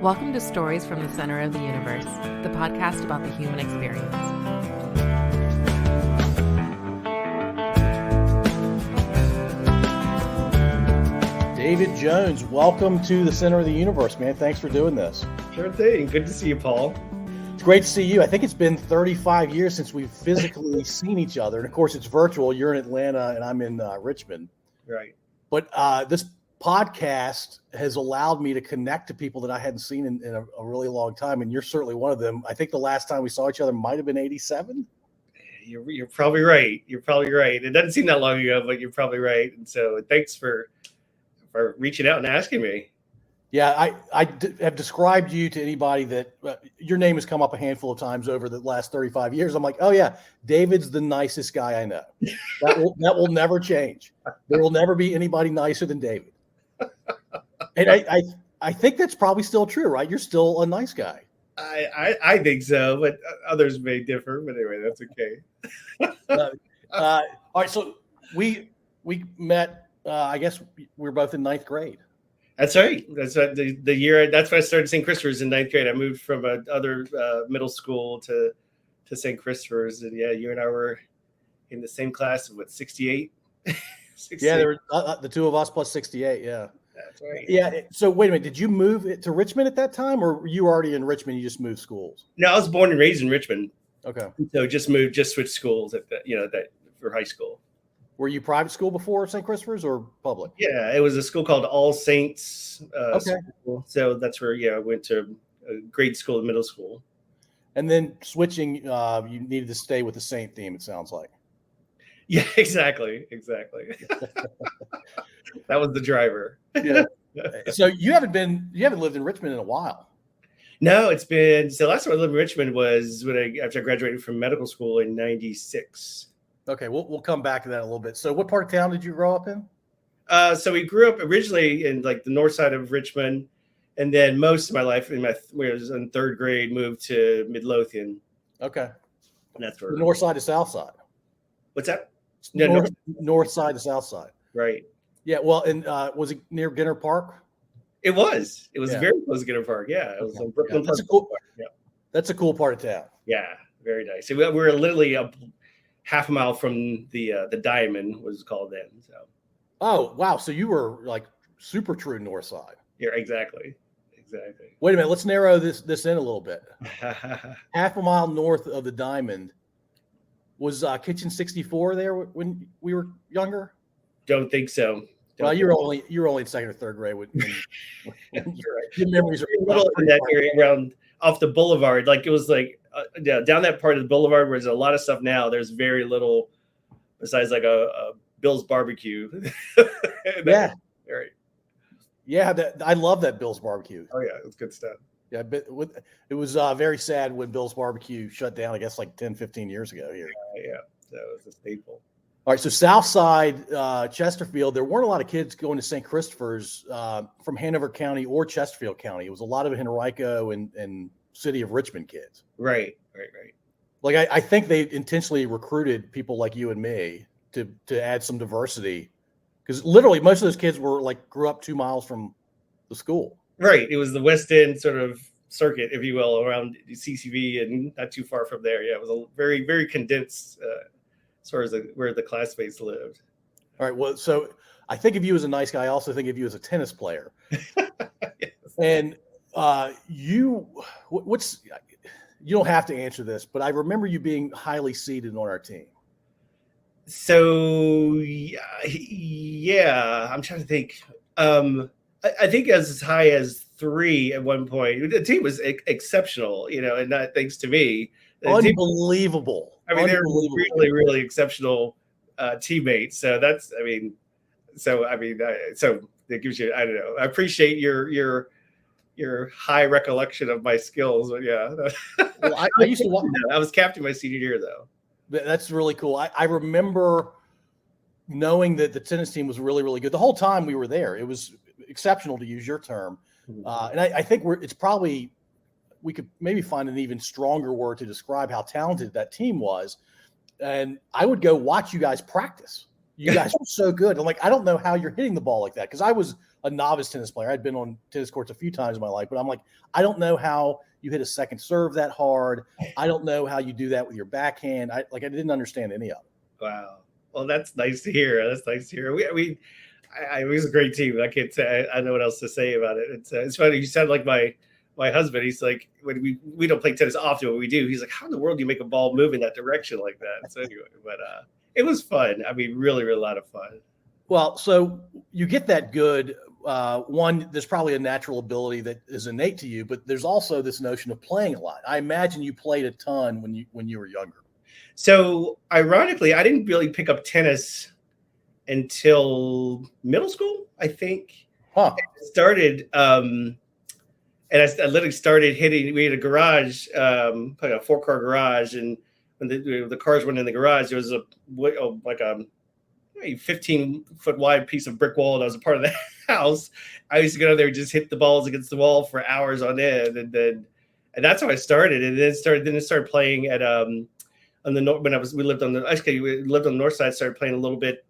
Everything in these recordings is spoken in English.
Welcome to Stories from the Center of the Universe, the podcast about the human experience. David Jones, welcome to the Center of the Universe, man. Thanks for doing this. Sure thing. Good to see you, Paul. It's great to see you. I think it's been 35 years since we've physically seen each other. And of course, it's virtual. You're in Atlanta and I'm in Richmond. Right. But this podcast has allowed me to connect to people that I hadn't seen in a really long time. And you're certainly one of them. I think the last time we saw each other might have been 87. You're probably right. You're probably right. It doesn't seem that long ago, but you're probably right. And so thanks for reaching out and asking me. Yeah, I have described you to anybody that your name has come up a handful of times over the last 35 years. I'm like, oh yeah, David's the nicest guy I know. That will never change. There will never be anybody nicer than David. And I think that's probably still true, right? You're still a nice guy. I think so, but others may differ. But anyway, that's okay. All right, so we met. I guess we were both in ninth grade. That's right. That's what the year. That's when I started St. Christopher's in ninth grade. I moved from another middle school to St. Christopher's, and yeah, you and I were in the same class of 68. 68. Yeah, there were the two of us plus 68. Yeah, that's right. Yeah. So wait a minute, did you move to Richmond at that time, or were you already in Richmond? You just moved schools. No, I was born and raised in Richmond. Okay. So just switched schools at that for high school. Were you private school before St. Christopher's or public? Yeah, it was a school called All Saints School. So that's where I went to grade school and middle school. And then switching, you needed to stay with the Saint theme, it sounds like. Yeah, exactly. That was the driver. Yeah. So you haven't lived in Richmond in a while. No, it's been so. Last time I lived in Richmond was after I graduated from medical school in '96. Okay, we'll come back to that in a little bit. So what part of town did you grow up in? So we grew up originally in like the north side of Richmond, and then most of my life when I was in third grade, moved to Midlothian. Okay, and that's where the north side to south side. What's that? No, north side to south side. Right. Yeah. Well, and was it near Ginter Park? It was. It was very close to Ginter Park. Yeah, it was in Brooklyn. Yeah, that's a cool part of town. Yeah, very nice. So we were literally up half a mile from the Diamond was called then. So. Oh wow! So you were like super true north side. Yeah, exactly. Wait a minute. Let's narrow this in a little bit. Half a mile north of the Diamond was Kitchen 64 there when we were younger. Don't think so. Well, you were only in second or third grade. When you're right. Your memories are little in that area around off the boulevard. Like it was like down that part of the boulevard where there's a lot of stuff now. There's very little besides like a Bill's barbecue. Yeah. Right. Yeah, I love that Bill's barbecue. Oh yeah, it's good stuff. Yeah, but it was very sad when Bill's barbecue shut down. I guess like 10, 15 years ago here. Yeah, so it was a staple. All right, so South Side, Chesterfield, there weren't a lot of kids going to St. Christopher's from Hanover County or Chesterfield County. It was a lot of Henrico and city of Richmond kids. Right. Like I think they intentionally recruited people like you and me to add some diversity, because literally most of those kids grew up 2 miles from the school. Right. It was the West End sort of circuit, if you will, around CCV and not too far from there. Yeah, it was a very, very condensed as far as where the classmates lived. All right. Well, so I think of you as a nice guy. I also think of you as a tennis player. Yes. And you don't have to answer this, but I remember you being highly seeded on our team. So yeah, I'm trying to think. I think as high as 3 at one point. The team was exceptional, and not thanks to me. Unbelievable. They're really, really exceptional teammates. So that's, so that gives you, I don't know. I appreciate your high recollection of my skills. But yeah. Well, I used to watch. I was captain my senior year though. That's really cool. I remember knowing that the tennis team was really, really good. The whole time we were there, it was exceptional, to use your term. And I think we could maybe find an even stronger word to describe how talented that team was. And I would go watch you guys practice. You guys are so good. I'm like, I don't know how you're hitting the ball like that, because I was a novice tennis player. I'd been on tennis courts a few times in my life, but I'm like, I don't know how you hit a second serve that hard. I don't know how you do that with your backhand. I didn't understand any of it. Wow. Well, that's nice to hear. That's nice to hear. It was a great team. I can't say I know what else to say about it. It's funny. You sound like my husband. He's like, when we don't play tennis often, when we do, he's like, how in the world do you make a ball move in that direction like that? So anyway, but it was fun. I mean, really, really a lot of fun. Well, so you get that good. One, there's probably a natural ability that is innate to you, but there's also this notion of playing a lot. I imagine you played a ton when you were younger. So ironically, I didn't really pick up tennis until middle school, I think. Huh. It started, and I literally started hitting. We had a garage, like a 4-car garage, and when the cars went in the garage, there was like a 15-foot wide piece of brick wall that was a part of the house. I used to go down there and just hit the balls against the wall for hours on end, and that's how I started. And then it started playing at on the north we lived on the north side. Started playing a little bit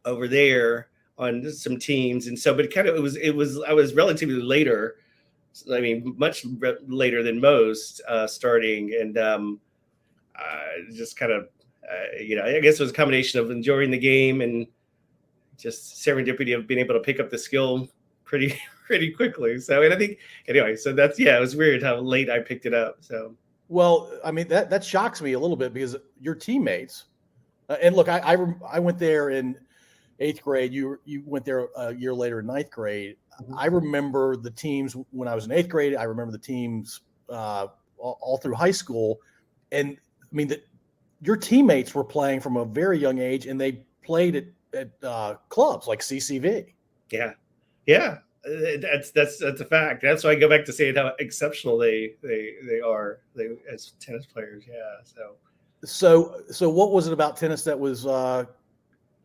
over there on some teams, and so but I was relatively later. I mean, much later than most starting, and just kind of I guess it was a combination of enjoying the game and just serendipity of being able to pick up the skill pretty quickly. So, and I think anyway, so that's it was weird how late I picked it up. So. Well, I mean, that shocks me a little bit, because your teammates, and look, I went there in 8th grade. You went there a year later in 9th grade. Mm-hmm. I remember the teams when I was in 8th grade. I remember the teams all through high school. And I mean, your teammates were playing from a very young age, and they played at clubs like CCV. Yeah. Yeah. That's a fact. That's why I go back to saying how exceptional they are as tennis players. Yeah. So what was it about tennis that was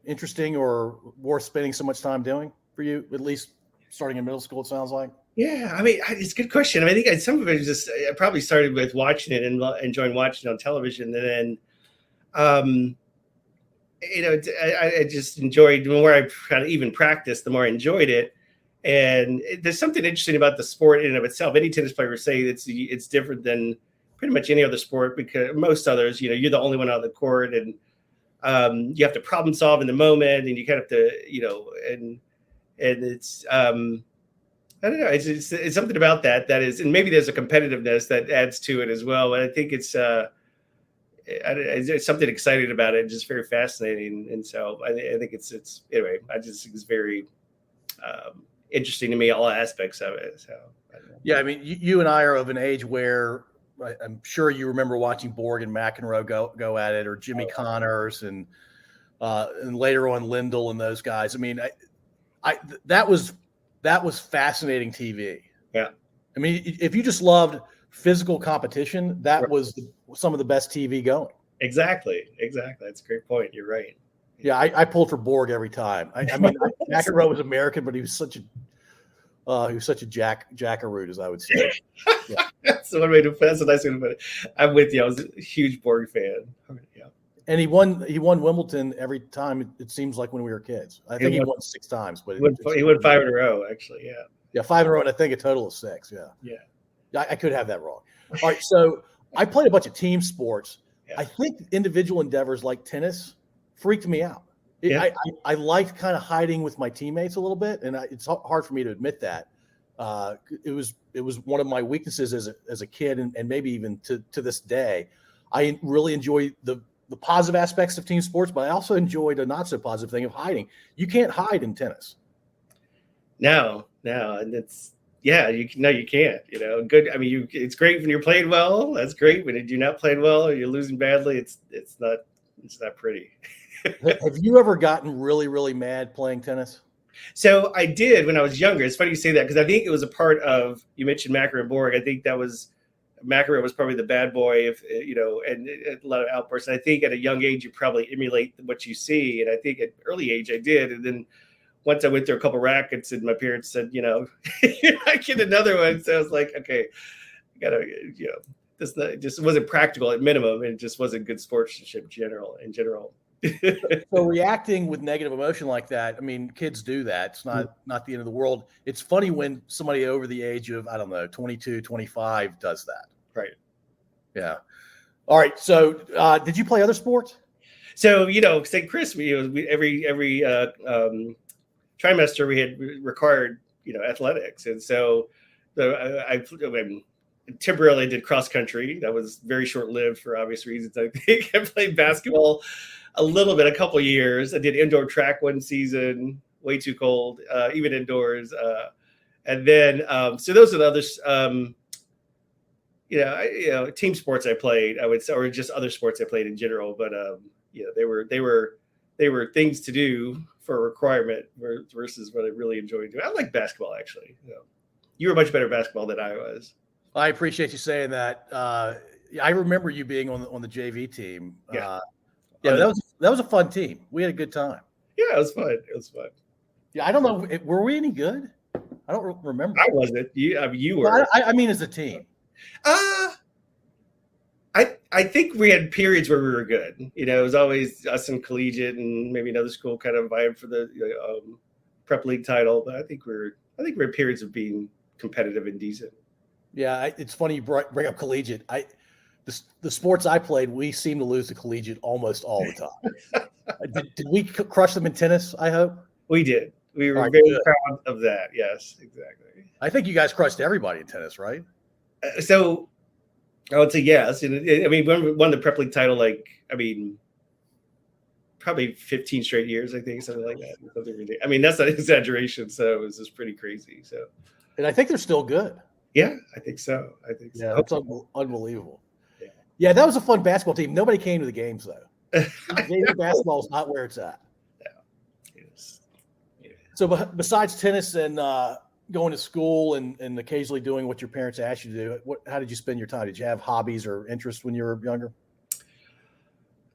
interesting or worth spending so much time doing for you? At least starting in middle school, it sounds like. Yeah, I mean, it's a good question. I think some of it is just I probably started with watching it and enjoying watching it on television, and then I just enjoyed the more I kind of even practiced, the more I enjoyed it. And there's something interesting about the sport in and of itself. Any tennis player would say it's different than pretty much any other sport, because most others, you're the only one on the court, and you have to problem solve in the moment, and you kind of have to, and it's I don't know, it's something about that is, and maybe there's a competitiveness that adds to it as well. And I think it's something exciting about it, just very fascinating. And so I think it's anyway. I just think it's very interesting to me, all aspects of it. So yeah, I mean, you and I are of an age where I'm sure you remember watching Borg and McEnroe go at it, or Jimmy Connors, and later on Lindell and those guys. I mean, that was fascinating TV. Yeah, I mean, if you just loved physical competition, that was some of the best TV going. Exactly. That's a great point. You're right. Yeah, I pulled for Borg every time. I mean, McEnroe was American, but he was such a jackaroo, as I would say. Yeah. That's a nice way to put it. I'm with you. I was a huge Borg fan. Yeah. And he won Wimbledon every time. It seems like when we were kids. I think he won 6 times, but he won 5 in a row, actually. Yeah. Yeah, 5 in a row, and I think a total of 6. Yeah. Yeah. I could have that wrong. All right, so I played a bunch of team sports. Yeah. I think individual endeavors like tennis freaked me out. I liked kind of hiding with my teammates a little bit, and it's hard for me to admit that. It was one of my weaknesses as a kid, and maybe even to this day. I really enjoy the positive aspects of team sports, but I also enjoyed a not so positive thing of hiding. You can't hide in tennis. No, and it's you can't. Good. I mean, it's great when you're playing well. That's great. When you're not playing well or you're losing badly, it's not pretty. Have you ever gotten really, really mad playing tennis? So I did when I was younger. It's funny you say that, because I think it was a part of, you mentioned McEnroe and Borg. I think McEnroe was probably the bad boy, and a lot of outbursts. And I think at a young age, you probably emulate what you see. And I think at early age, I did. And then once I went through a couple rackets, and my parents said, I get another one. So I was like, okay, I gotta, this just wasn't practical at minimum. And it just wasn't good sportsmanship in general. So reacting with negative emotion like that, I mean, kids do that. It's not the end of the world. It's funny when somebody over the age of, I don't know, 22, 25 does that. Right. Yeah. All right. So did you play other sports? So, St. Chris, we every trimester we had required, athletics. And so I temporarily did cross country. That was very short lived for obvious reasons. I think I played basketball a little bit, a couple of years. I did indoor track one season, way too cold, even indoors. And then, so those are the others, team sports I played, I would say, or just other sports I played in general. But, they were things to do for a requirement versus what I really enjoyed doing. I like basketball, actually. You were much better at basketball than I was. I appreciate you saying that. I remember you being on the JV team. Yeah. That was a fun team. We had a good time. Yeah, it was fun. Yeah, I don't know. Were we any good? I don't remember. I wasn't. You were. I mean, as a team. I think we had periods where we were good. It was always us and collegiate and maybe another school kind of vying for the prep league title. But I think we had periods of being competitive and decent. Yeah, it's funny you bring up collegiate. The sports I played, we seem to lose to collegiate almost all the time. Did we crush them in tennis, I hope? We did. We were very proud of that. Yes, exactly. I think you guys crushed everybody in tennis, right? So I would say yes. And we won the prep league title, probably 15 straight years, I think, something like that. I mean, that's not an exaggeration. So it was just pretty crazy. So, and I think they're still good. Yeah, I think so. Yeah, it's unbelievable. Yeah, that was a fun basketball team. Nobody came to the games, though. Basketball is not where it's at. Yeah. Yeah. So besides tennis and going to school and occasionally doing what your parents asked you to do, how did you spend your time? Did you have hobbies or interests when you were younger?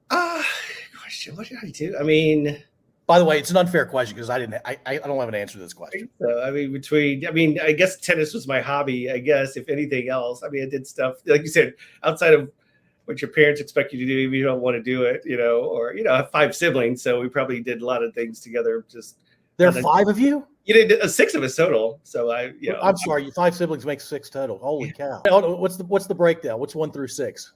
Question. What did I do? I mean, by the way, it's an unfair question because I don't have an answer to this question. So, I guess tennis was my hobby. I guess if anything else, I did stuff like you said outside of what your parents expect you to do if you don't want to do it, or I have 5 siblings, so we probably did a lot of things together. Just there are 5 of you. You did 6 of us total. So I'm sorry, 5 siblings makes 6 total. Holy cow! What's the breakdown? What's 1 through 6?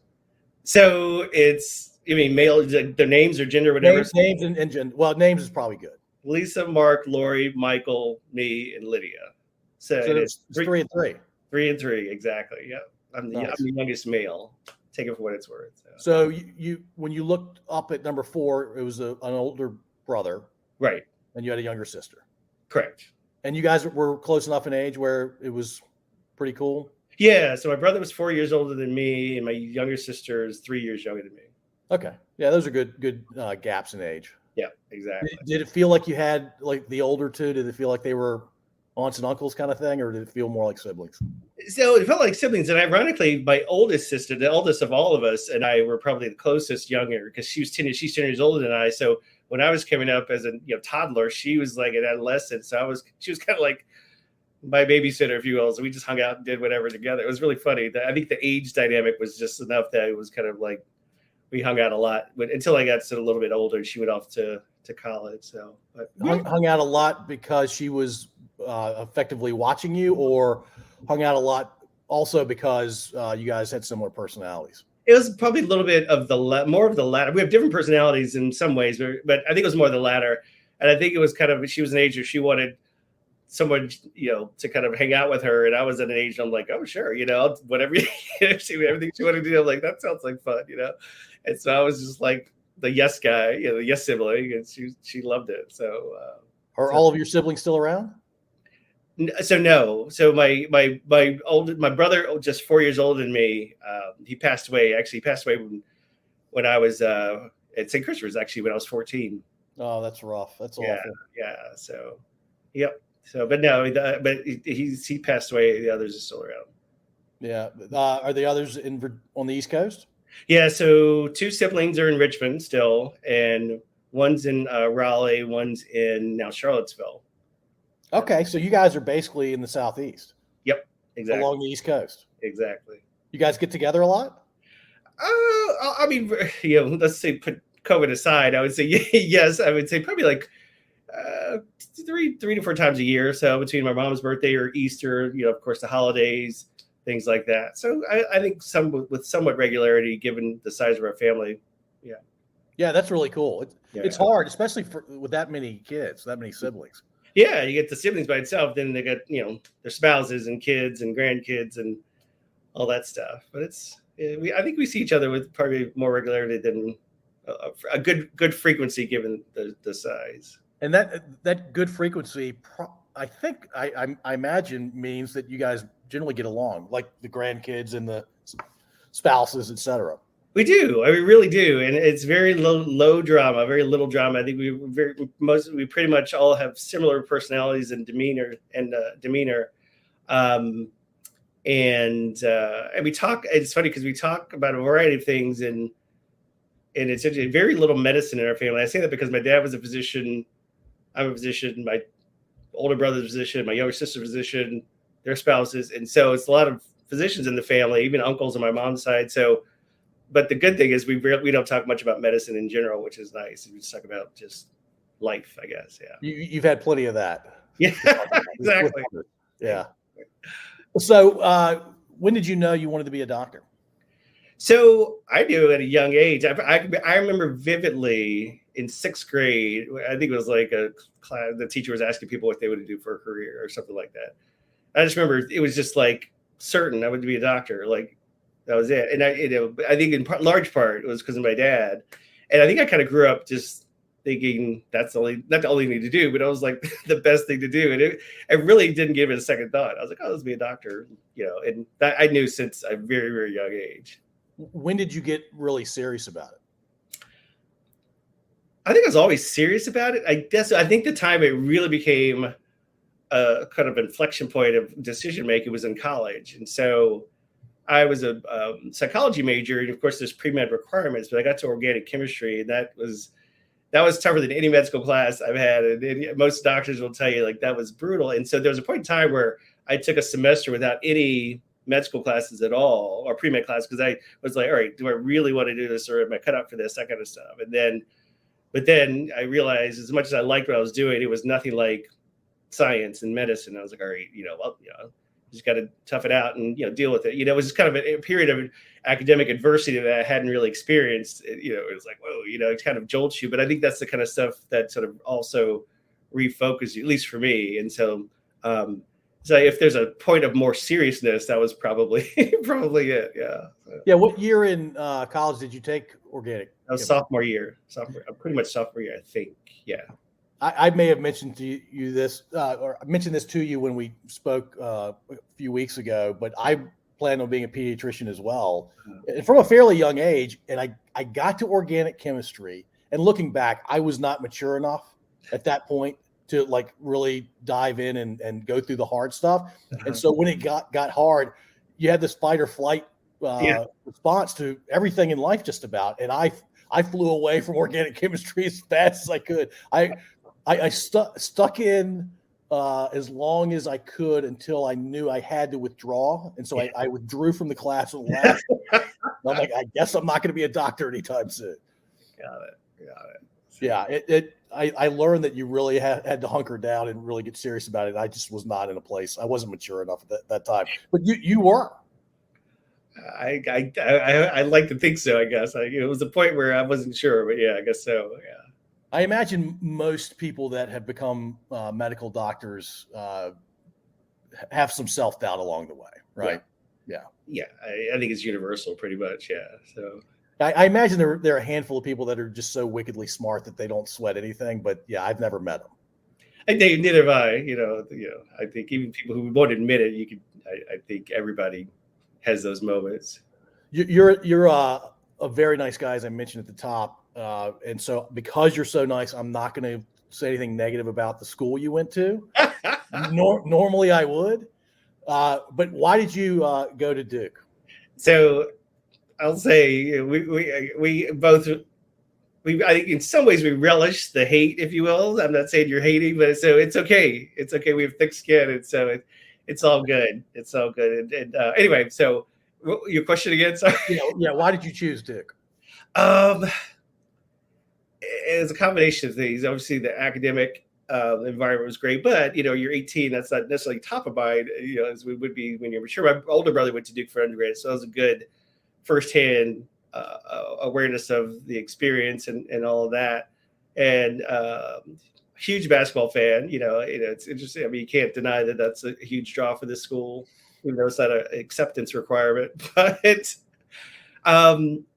So it's. Male, their names or gender, whatever. Names and gender. Well, names is probably good. Lisa, Mark, Lori, Michael, me, and Lydia. So it's 3 and 3. 3 and 3, exactly. Yeah, I'm the youngest male. Take it for what it's worth. So you when you looked up at number 4, it was an older brother, right? And you had a younger sister, correct? And you guys were close enough in age where it was pretty cool. Yeah. So my brother was 4 years older than me, and my younger sister is 3 years younger than me. Okay. Yeah, those are good gaps in age. Yeah, exactly. Did it feel like you had like the older two? Did it feel like they were aunts and uncles kind of thing, or did it feel more like siblings? So it felt like siblings. And ironically, my oldest sister, the oldest of all of us, and I were probably the closest younger because she's 10 years older than I. So when I was coming up as a toddler, she was like an adolescent. So she was kind of like my babysitter, if you will. So we just hung out and did whatever together. It was really funny. I think the age dynamic was just enough that it was kind of like, we hung out a lot, but until I got a little bit older, she went off to college. So hung out a lot because she was effectively watching you, or hung out a lot also because you guys had similar personalities? It was probably a little bit of more of the latter. We have different personalities in some ways, but I think it was more the latter. And I think it was kind of, she was an age where she wanted someone, to kind of hang out with her. And I was at an age, I'm like, oh, sure. Whatever, everything she wanted to do. I'm like, that sounds like fun, And so I was just like the yes guy, the yes sibling, and she loved it. So, are all of your siblings still around? So no. So my brother, just 4 years older than me, he passed away. Actually, he passed away when I was at St. Christopher's. Actually, when I was 14. Oh, that's rough. That's awful. Yeah. So, yep. So, but no, he passed away. The others are still around. Yeah. Are the others on the East Coast? Yeah. So 2 siblings are in Richmond still, and one's in Raleigh, one's in now Charlottesville. Okay. So you guys are basically in the Southeast. Yep. Exactly. Along the East Coast. Exactly. You guys get together a lot? Let's say put COVID aside, I would say yes. I would say probably like 3 to 4 times a year. So between my mom's birthday or Easter, of course, the holidays, things like that. So I think with somewhat regularity, given the size of our family. Yeah. Yeah, that's really cool. It's hard, especially with that many kids, that many siblings. Yeah, you get the siblings by itself, then they got their spouses and kids and grandkids and all that stuff. But I think we see each other with probably more regularity than a good frequency given the size. And that good frequency, I think I imagine means that you guys generally get along, like the grandkids and the spouses, etc. We do. We really do, and it's very low drama, very little drama. I think we pretty much all have similar personalities and demeanor. And we talk. It's funny because we talk about a variety of things, and it's actually very little medicine in our family. I say that because my dad was a physician. I'm a physician. My older brother's a physician. My younger sister's a physician. Their spouses, and so it's a lot of physicians in the family, even uncles on my mom's side. So. But the good thing is we don't talk much about medicine in general, which is nice. We just talk about just life, I guess. Yeah. You've had plenty of that. Yeah, exactly. Yeah. So when did you know you wanted to be a doctor? So I knew at a young age. I remember vividly in 6th grade. I think it was like a class. The teacher was asking people what they would do for a career or something like that. I just remember it was just like certain I would be a doctor. Like. That was it. And I think in large part it was because of my dad. And I think I kind of grew up just thinking that's not the only thing to do, but it was like the best thing to do. And I really didn't give it a second thought. I was like, oh, let's be a doctor, and that I knew since a very, very young age. When did you get really serious about it? I think I was always serious about it. I think the time it really became a kind of inflection point of decision making was in college. And so I was a psychology major, and of course there's pre-med requirements, but I got to organic chemistry, and that was tougher than any medical class I've had. And most doctors will tell you like that was brutal. And so there was a point in time where I took a semester without any medical classes at all, or pre-med class, because I was like, all right, do I really want to do this, or am I cut out for this, that kind of stuff? But then I realized as much as I liked what I was doing, it was nothing like science and medicine. I was like, all right, just got to tough it out and deal with it. It was just kind of a period of academic adversity that I hadn't really experienced. It was like, whoa, it kind of jolts you. But I think that's the kind of stuff that sort of also refocuses you, at least for me. And so if there's a point of more seriousness, that was probably it. Yeah. Yeah. What year in college did you take organic? That was sophomore year. Pretty much sophomore year, I think. Yeah. I may have mentioned to you this, or I mentioned this to you when we spoke a few weeks ago, but I plan on being a pediatrician as well. And from a fairly young age. And I got to organic chemistry, and looking back, I was not mature enough at that point to like really dive in and go through the hard stuff. And so when it got hard, you had this fight or flight response to everything in life just about. And I flew away from organic chemistry as fast as I could. I stuck in as long as I could until I knew I had to withdraw. And so I withdrew from the class and left. I'm like, I guess I'm not going to be a doctor anytime soon. Got it. Yeah. I learned that you really had to hunker down and really get serious about it. I just was not in a place. I wasn't mature enough at that time, but you were. I like to think so, I guess. It was a point where I wasn't sure, but yeah, I guess so. Yeah. I imagine most people that have become medical doctors have some self-doubt along the way, right? Yeah. I think it's universal pretty much. Yeah. So I imagine there are a handful of people that are just so wickedly smart that they don't sweat anything, but yeah, I've never met them. Neither have I, I think even people who won't admit it, I think everybody has those moments. You're a very nice guy, as I mentioned at the top. And so because you're so nice, I'm not going to say anything negative about the school you went to. Normally I would. But why did you go to Duke? So I'll say we both, I think in some ways we relish the hate, if you will. I'm not saying you're hating, but so it's okay. It's okay. We have thick skin. And so it's all good. It's all good. And anyway, so your question again, sorry. Yeah. Why did you choose Duke? it's a combination of things. Obviously, the academic environment was great, but you're 18. That's not necessarily top of mind, as we would be when you're mature. My older brother went to Duke for undergrad, so that was a good firsthand awareness of the experience and all of that. And huge basketball fan. It's interesting. I mean, you can't deny that that's a huge draw for this school, even though it's not an acceptance requirement. But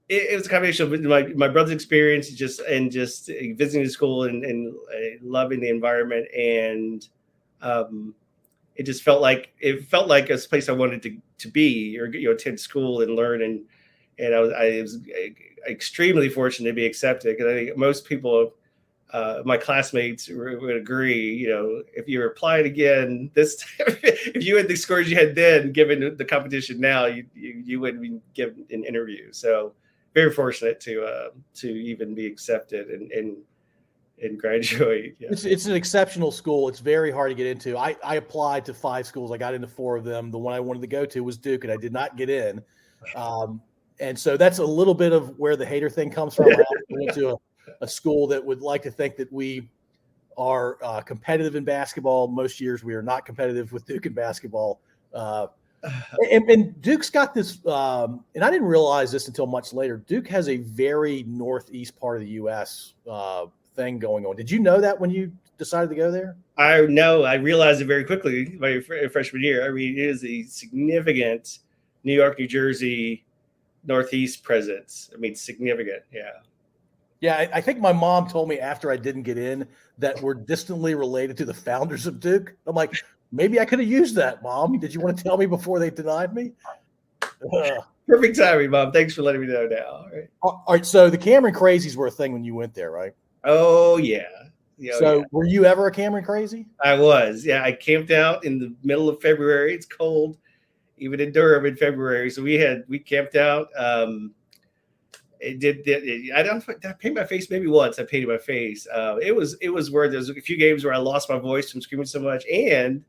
it was a combination of my brother's experience, just visiting the school and loving the environment, and it just felt like a place I wanted to be, or attend school and learn, and I was extremely fortunate to be accepted, because I think most people, my classmates, would agree. If you were applying again this time, if you had the scores you had then, given the competition now, you wouldn't be given an interview. So very fortunate to even be accepted and graduate. Yeah. It's an exceptional school. It's very hard to get into. I applied to 5 schools. I got into 4 of them. The one I wanted to go to was Duke, and I did not get in. And so that's a little bit of where the hater thing comes from. I went to a school that would like to think that we are competitive in basketball. Most years we are not competitive with Duke in basketball. And Duke's got this, and I didn't realize this until much later. Duke has a very northeast part of the U.S. Thing going on. Did you know that when you decided to go there? I realized it very quickly my freshman year. I mean, it is a significant New York, New Jersey, Northeast presence. I mean, significant. Yeah. Yeah, I think my mom told me after I didn't get in that we're distantly related to the founders of Duke. I'm like, maybe I could have used that, Mom. Did you want to tell me before they denied me? Perfect timing, Mom. Thanks for letting me know now. All right. So the Cameron Crazies were a thing when you went there, right? Oh, yeah. Were you ever a Cameron Crazy? I was. Yeah, I camped out in the middle of February. It's cold, even in Durham in February. So we camped out. I painted my face maybe once. I painted my face. It was where there's a few games where I lost my voice from screaming so much. And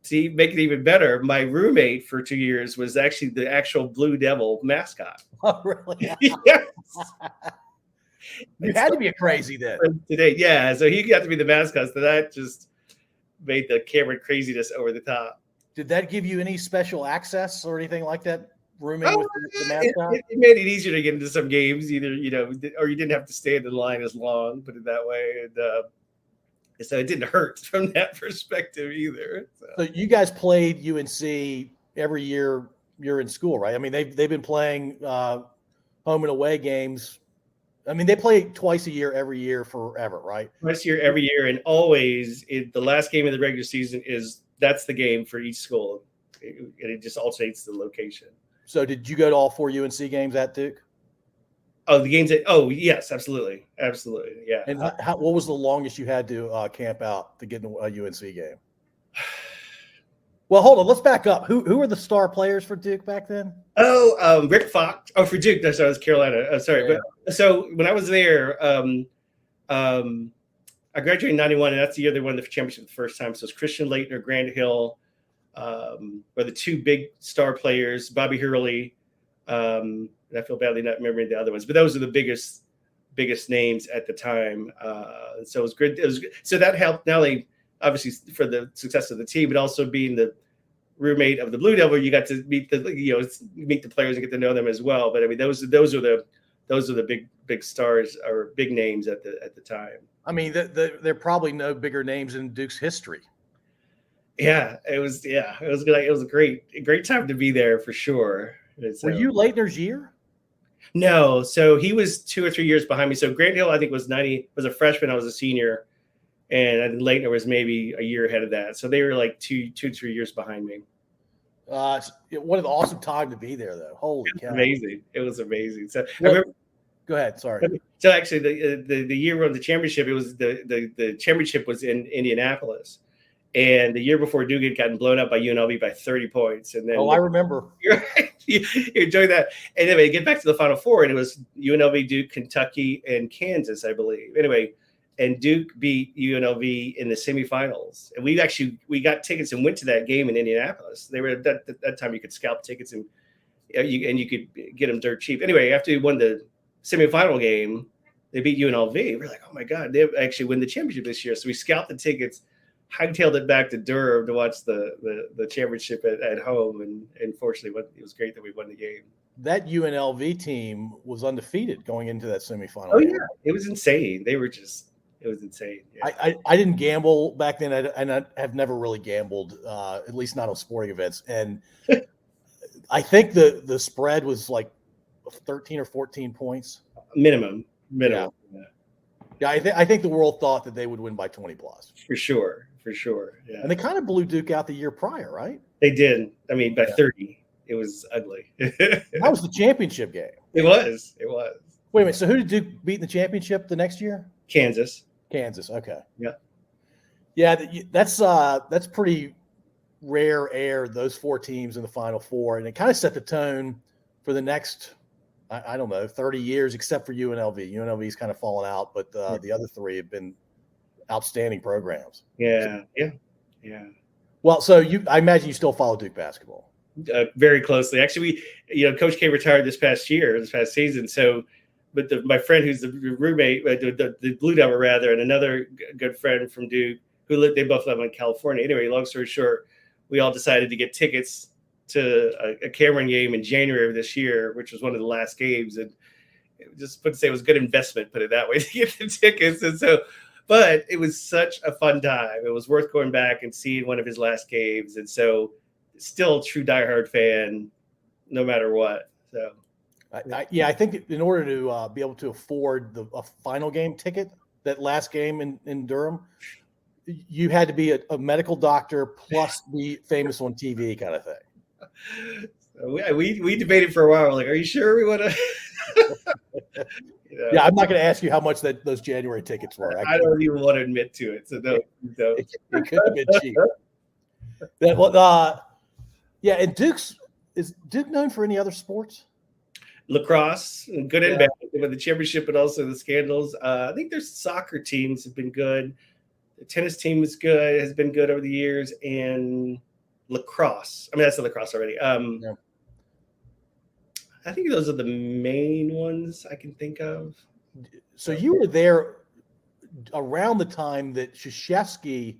to make it even better, my roommate for 2 years was actually the actual Blue Devil mascot. Oh, really? Yes. You had to be a crazy then. Today, yeah. So he got to be the mascot. So that just made the Cameron craziness over the top. Did that give you any special access or anything like that? Rooming with the mascot? It made it easier to get into some games, either or you didn't have to stand in line as long. Put it that way, and so it didn't hurt from that perspective either. So you guys played UNC every year you're in school, right? I mean, they've been playing home and away games. I mean, they play twice a year every year forever, right? Twice a year every year, and always the last game of the regular season that's the game for each school, and it just alternates the location. So did you go to all 4 UNC games at Duke? Oh, the games yes, absolutely, yeah. And what was the longest you had to camp out to get into a UNC game? Well, hold on. Let's back up. Who were the star players for Duke back then? Oh, Rick Fox. Oh, for Duke. No, sorry, it was Carolina. Sorry. Yeah. But so when I was there, I graduated in 91, and that's the year they won the championship the first time. So it's Christian Laettner, Grant Hill, were the 2 big star players, Bobby Hurley. And I feel badly not remembering the other ones, but those are the biggest names at the time. So it was good. So that helped not only obviously for the success of the team, but also being the roommate of the Blue Devil. You got to meet the players and get to know them as well. But I mean, those are the big stars or big names at the time. I mean, there are probably no bigger names in Duke's history. Yeah, it was good. It was a great time to be there for sure. Were you Laettner's year? No, so he was 2 or 3 years behind me. So Grant Hill, I think, was a freshman. I was a senior, and I think Laettner was maybe a year ahead of that. So they were like 2 to 3 years behind me. What an awesome time to be there, though. Holy cow! Amazing! It was amazing. So go ahead. Sorry. So actually, the year we won the championship, it was the championship was in Indianapolis, and the year before Duke had gotten blown up by UNLV by 30 points. And then I remember. You enjoyed that. And anyway, get back to the Final Four, and it was UNLV, Duke, Kentucky, and Kansas, I believe. Anyway, and Duke beat UNLV in the semifinals, and we got tickets and went to that game in Indianapolis. They were at that time you could scalp tickets and you could get them dirt cheap. Anyway, after we won the semifinal game, they beat UNLV. We're like, oh my God, they actually win the championship this year. So we scalped the tickets, hightailed it back to Durham to watch the championship at home. And fortunately, it was great that we won the game. That UNLV team was undefeated going into that semifinal. Oh yeah, it was insane. It was insane. Yeah. I didn't gamble back then, and I have never really gambled, at least not on sporting events. And I think the spread was like 13 or 14 points minimum. Yeah, I think the world thought that they would win by 20 plus for sure. Yeah, and they kind of blew Duke out the year prior, right? They did. I mean, by 30. It was ugly. That was the championship game. It was. Wait a minute. So who did Duke beat in the championship the next year? Kansas. Okay. Yeah. That's pretty rare air. Those 4 teams in the Final Four, and it kind of set the tone for the next, I don't know, 30 years, except for UNLV. UNLV's kind of fallen out, but the other 3 have been outstanding programs. Yeah. Well, so I imagine you still follow Duke basketball. Very closely. Actually, Coach K retired this past season. So, but my friend who's the roommate, the Blue Devil rather, and another good friend from Duke they both live in California. Anyway, long story short, we all decided to get tickets to a Cameron game in January of this year, which was one of the last games. And just put to say it was a good investment, put it that way, to get the tickets. And so, but it was such a fun time. It was worth going back and seeing one of his last games. And so, still a true diehard fan, no matter what. So, I think in order to be able to afford a final game ticket, that last game in Durham, you had to be a medical doctor plus be famous on TV kind of thing. So we debated for a while. We're like, are you sure we want to? Yeah, I'm not going to ask you how much those January tickets were. I don't even want to admit to it. So no. It could have been cheap. Yeah, and is Duke known for any other sports? Lacrosse, good and bad, with the championship, but also the scandals. I think their soccer teams have been good. The tennis team is good, has been good over the years, and lacrosse. I mean, that's the lacrosse already. I think those are the main ones I can think of. So you were there around the time that Krzyzewski,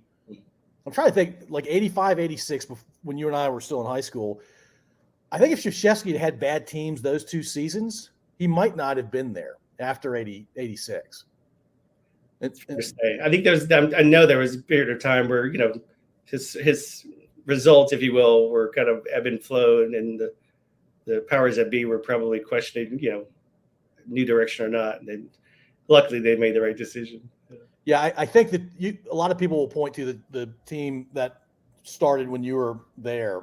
I'm trying to think, like 85, 86, when you and I were still in high school. I think if Krzyzewski had bad teams those 2 seasons, he might not have been there after 86. I think I know there was a period of time where, his results, if you will, were kind of ebb and flow, and the powers that be were probably questioning, new direction or not. And then luckily they made the right decision. Yeah, I think that a lot of people will point to the team that started when you were there,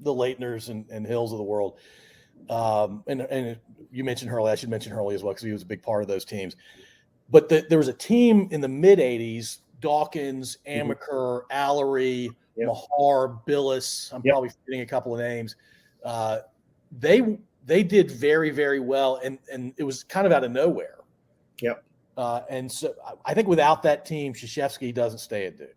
the Leitners and Hills of the world. And you mentioned Hurley. I should mention Hurley as well because he was a big part of those teams. But there was a team in the mid-'80s, Dawkins, Amaker, Allery, Mahar, Billis. I'm probably forgetting a couple of names. They did very, very well, and it was kind of out of nowhere. Yep. And so I think without that team, Krzyzewski doesn't stay at Duke.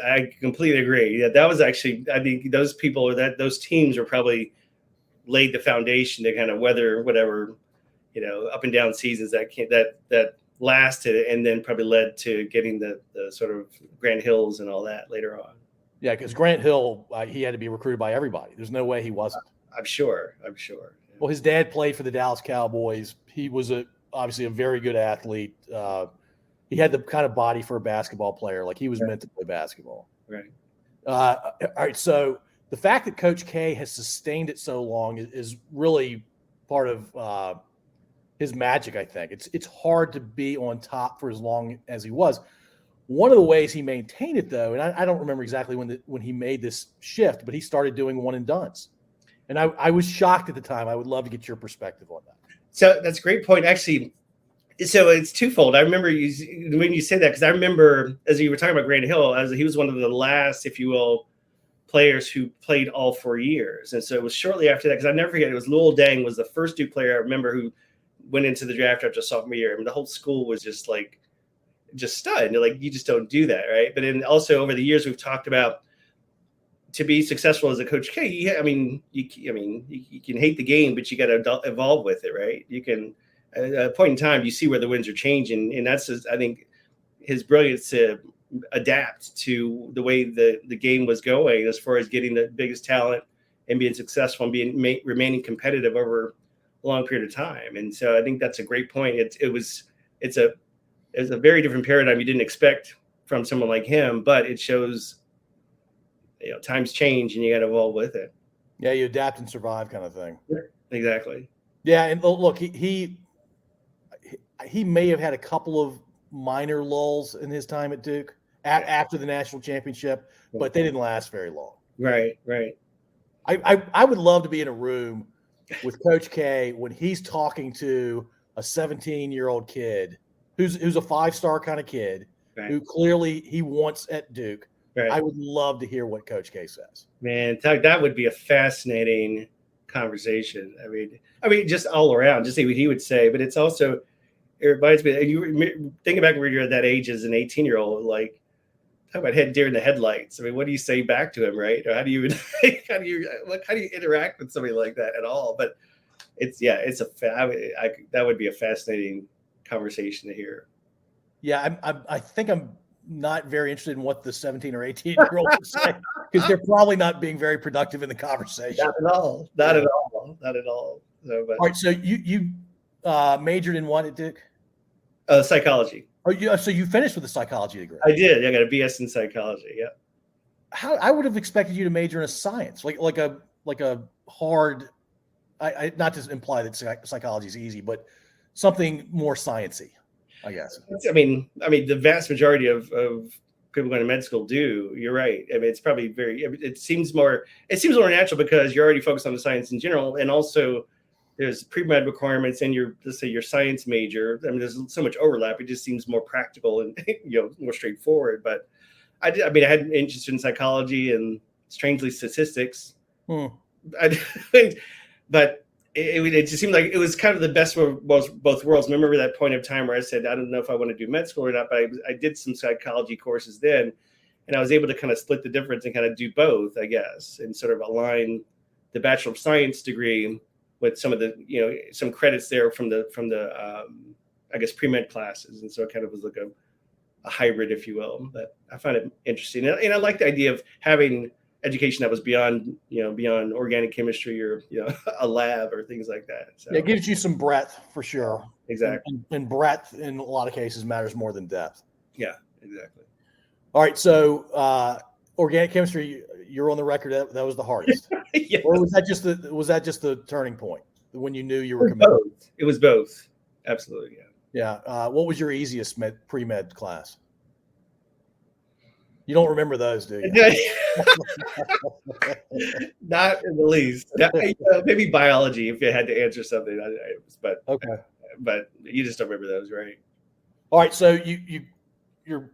I completely agree. Yeah, that was actually, I think those people or those teams were probably laid the foundation to kind of weather whatever, up and down seasons that lasted, and then probably led to getting the sort of Grant Hills and all that later on. Yeah, because Grant Hill, he had to be recruited by everybody. There's no way he wasn't. I'm sure. Well, his dad played for the Dallas Cowboys. He was obviously a very good athlete. He had the kind of body for a basketball player. Like he was meant to play basketball. Right. All right. So the fact that Coach K has sustained it so long is really part of his magic, I think. It's hard to be on top for as long as he was. One of the ways he maintained it, though, and I don't remember exactly when he made this shift, but he started doing one and dones. And I was shocked at the time. I would love to get your perspective on that. So that's a great point. Actually, so it's twofold. I remember when you say that, because I remember as you were talking about Grant Hill, he was one of the last, if you will, players who played all 4 years. And so it was shortly after that, because I never forget, it was Lowell Deng was the first Duke player I remember who went into the draft after sophomore year. I mean, the whole school was just stunned. Like, you just don't do that, right? But then also over the years, we've talked about to be successful as a Coach K. You can hate the game, but you got to evolve with it, right? You can at a point in time, you see where the winds are changing, and that's just, I think his brilliance to adapt to the way the game was going as far as getting the biggest talent and being successful and remaining competitive over a long period of time. And so I think that's a great point. It's a very different paradigm you didn't expect from someone like him, but it shows, times change and you got to evolve with it. Yeah, you adapt and survive, kind of thing. Exactly. Yeah, and look, he may have had a couple of minor lulls in his time at Duke after the national championship, but they didn't last very long. Right. I would love to be in a room with Coach K when he's talking to a 17-year-old kid who's a 5-star kind of kid, who clearly he wants at Duke. Right. I would love to hear what Coach K says. Man, that would be a fascinating conversation. I mean, just all around, just see what he would say. But it's also, it reminds me, and you think back when you're at that age as an 18-year-old, like, talk about deer in the headlights. I mean, what do you say back to him, right? Or how do you interact with somebody like that at all? But that would be a fascinating conversation to hear. Yeah, I think I'm not very interested in what the 17 or 18-year-olds are saying, because they're probably not being very productive in the conversation. Not at all. Not at all. So, all right. So you majored in what at Duke? Psychology. Oh, yeah. So you finished with a psychology degree? I did. I got a BS in psychology. Yeah. I would have expected you to major in a science, like a hard. I not to imply that psychology is easy, but something more sciencey, I guess. I mean, the vast majority of people going to med school do. You're right. I mean, it's probably it seems more natural because you're already focused on the science in general, and also there's pre-med requirements in let's say your science major. I mean, there's so much overlap. It just seems more practical and more straightforward. But I had an interest in psychology and strangely statistics. But it just seemed like it was kind of the best of both worlds. Remember that point of time where I said, I don't know if I want to do med school or not, but I did some psychology courses then, and I was able to kind of split the difference and kind of do both, I guess, and sort of align the Bachelor of Science degree with some of the, some credits there from the I guess pre-med classes. And so it kind of was like a hybrid, if you will. But I find it interesting. And I like the idea of having education that was beyond organic chemistry or, a lab or things like that. So it gives you some breadth for sure. Exactly. And breadth in a lot of cases matters more than depth. Yeah, exactly. All right. So organic chemistry, you're on the record that was the hardest. Yes. Or was that just the turning point when you knew you were committed? It was both. Absolutely. Yeah. What was your easiest pre-med class? You don't remember those, do you? Not in the least. Maybe biology if you had to answer something. But okay. But you just don't remember those, right? All right. So you're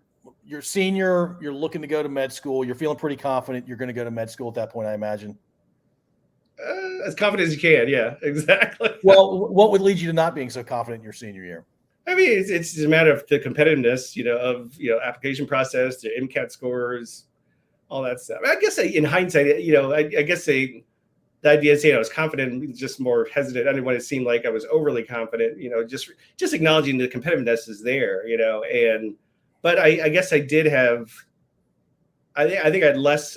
senior. You're looking to go to med school. You're feeling pretty confident you're going to go to med school at that point, I imagine. As confident as you can. Yeah, exactly. Well, what would lead you to not being so confident in your senior year? I mean, it's a matter of the competitiveness, of application process, the MCAT scores, all that stuff. I guess in hindsight, I guess the idea is, I was confident, just more hesitant. I didn't want to seem like I was overly confident. Just acknowledging the competitiveness is there. But I guess I did have. I think I had less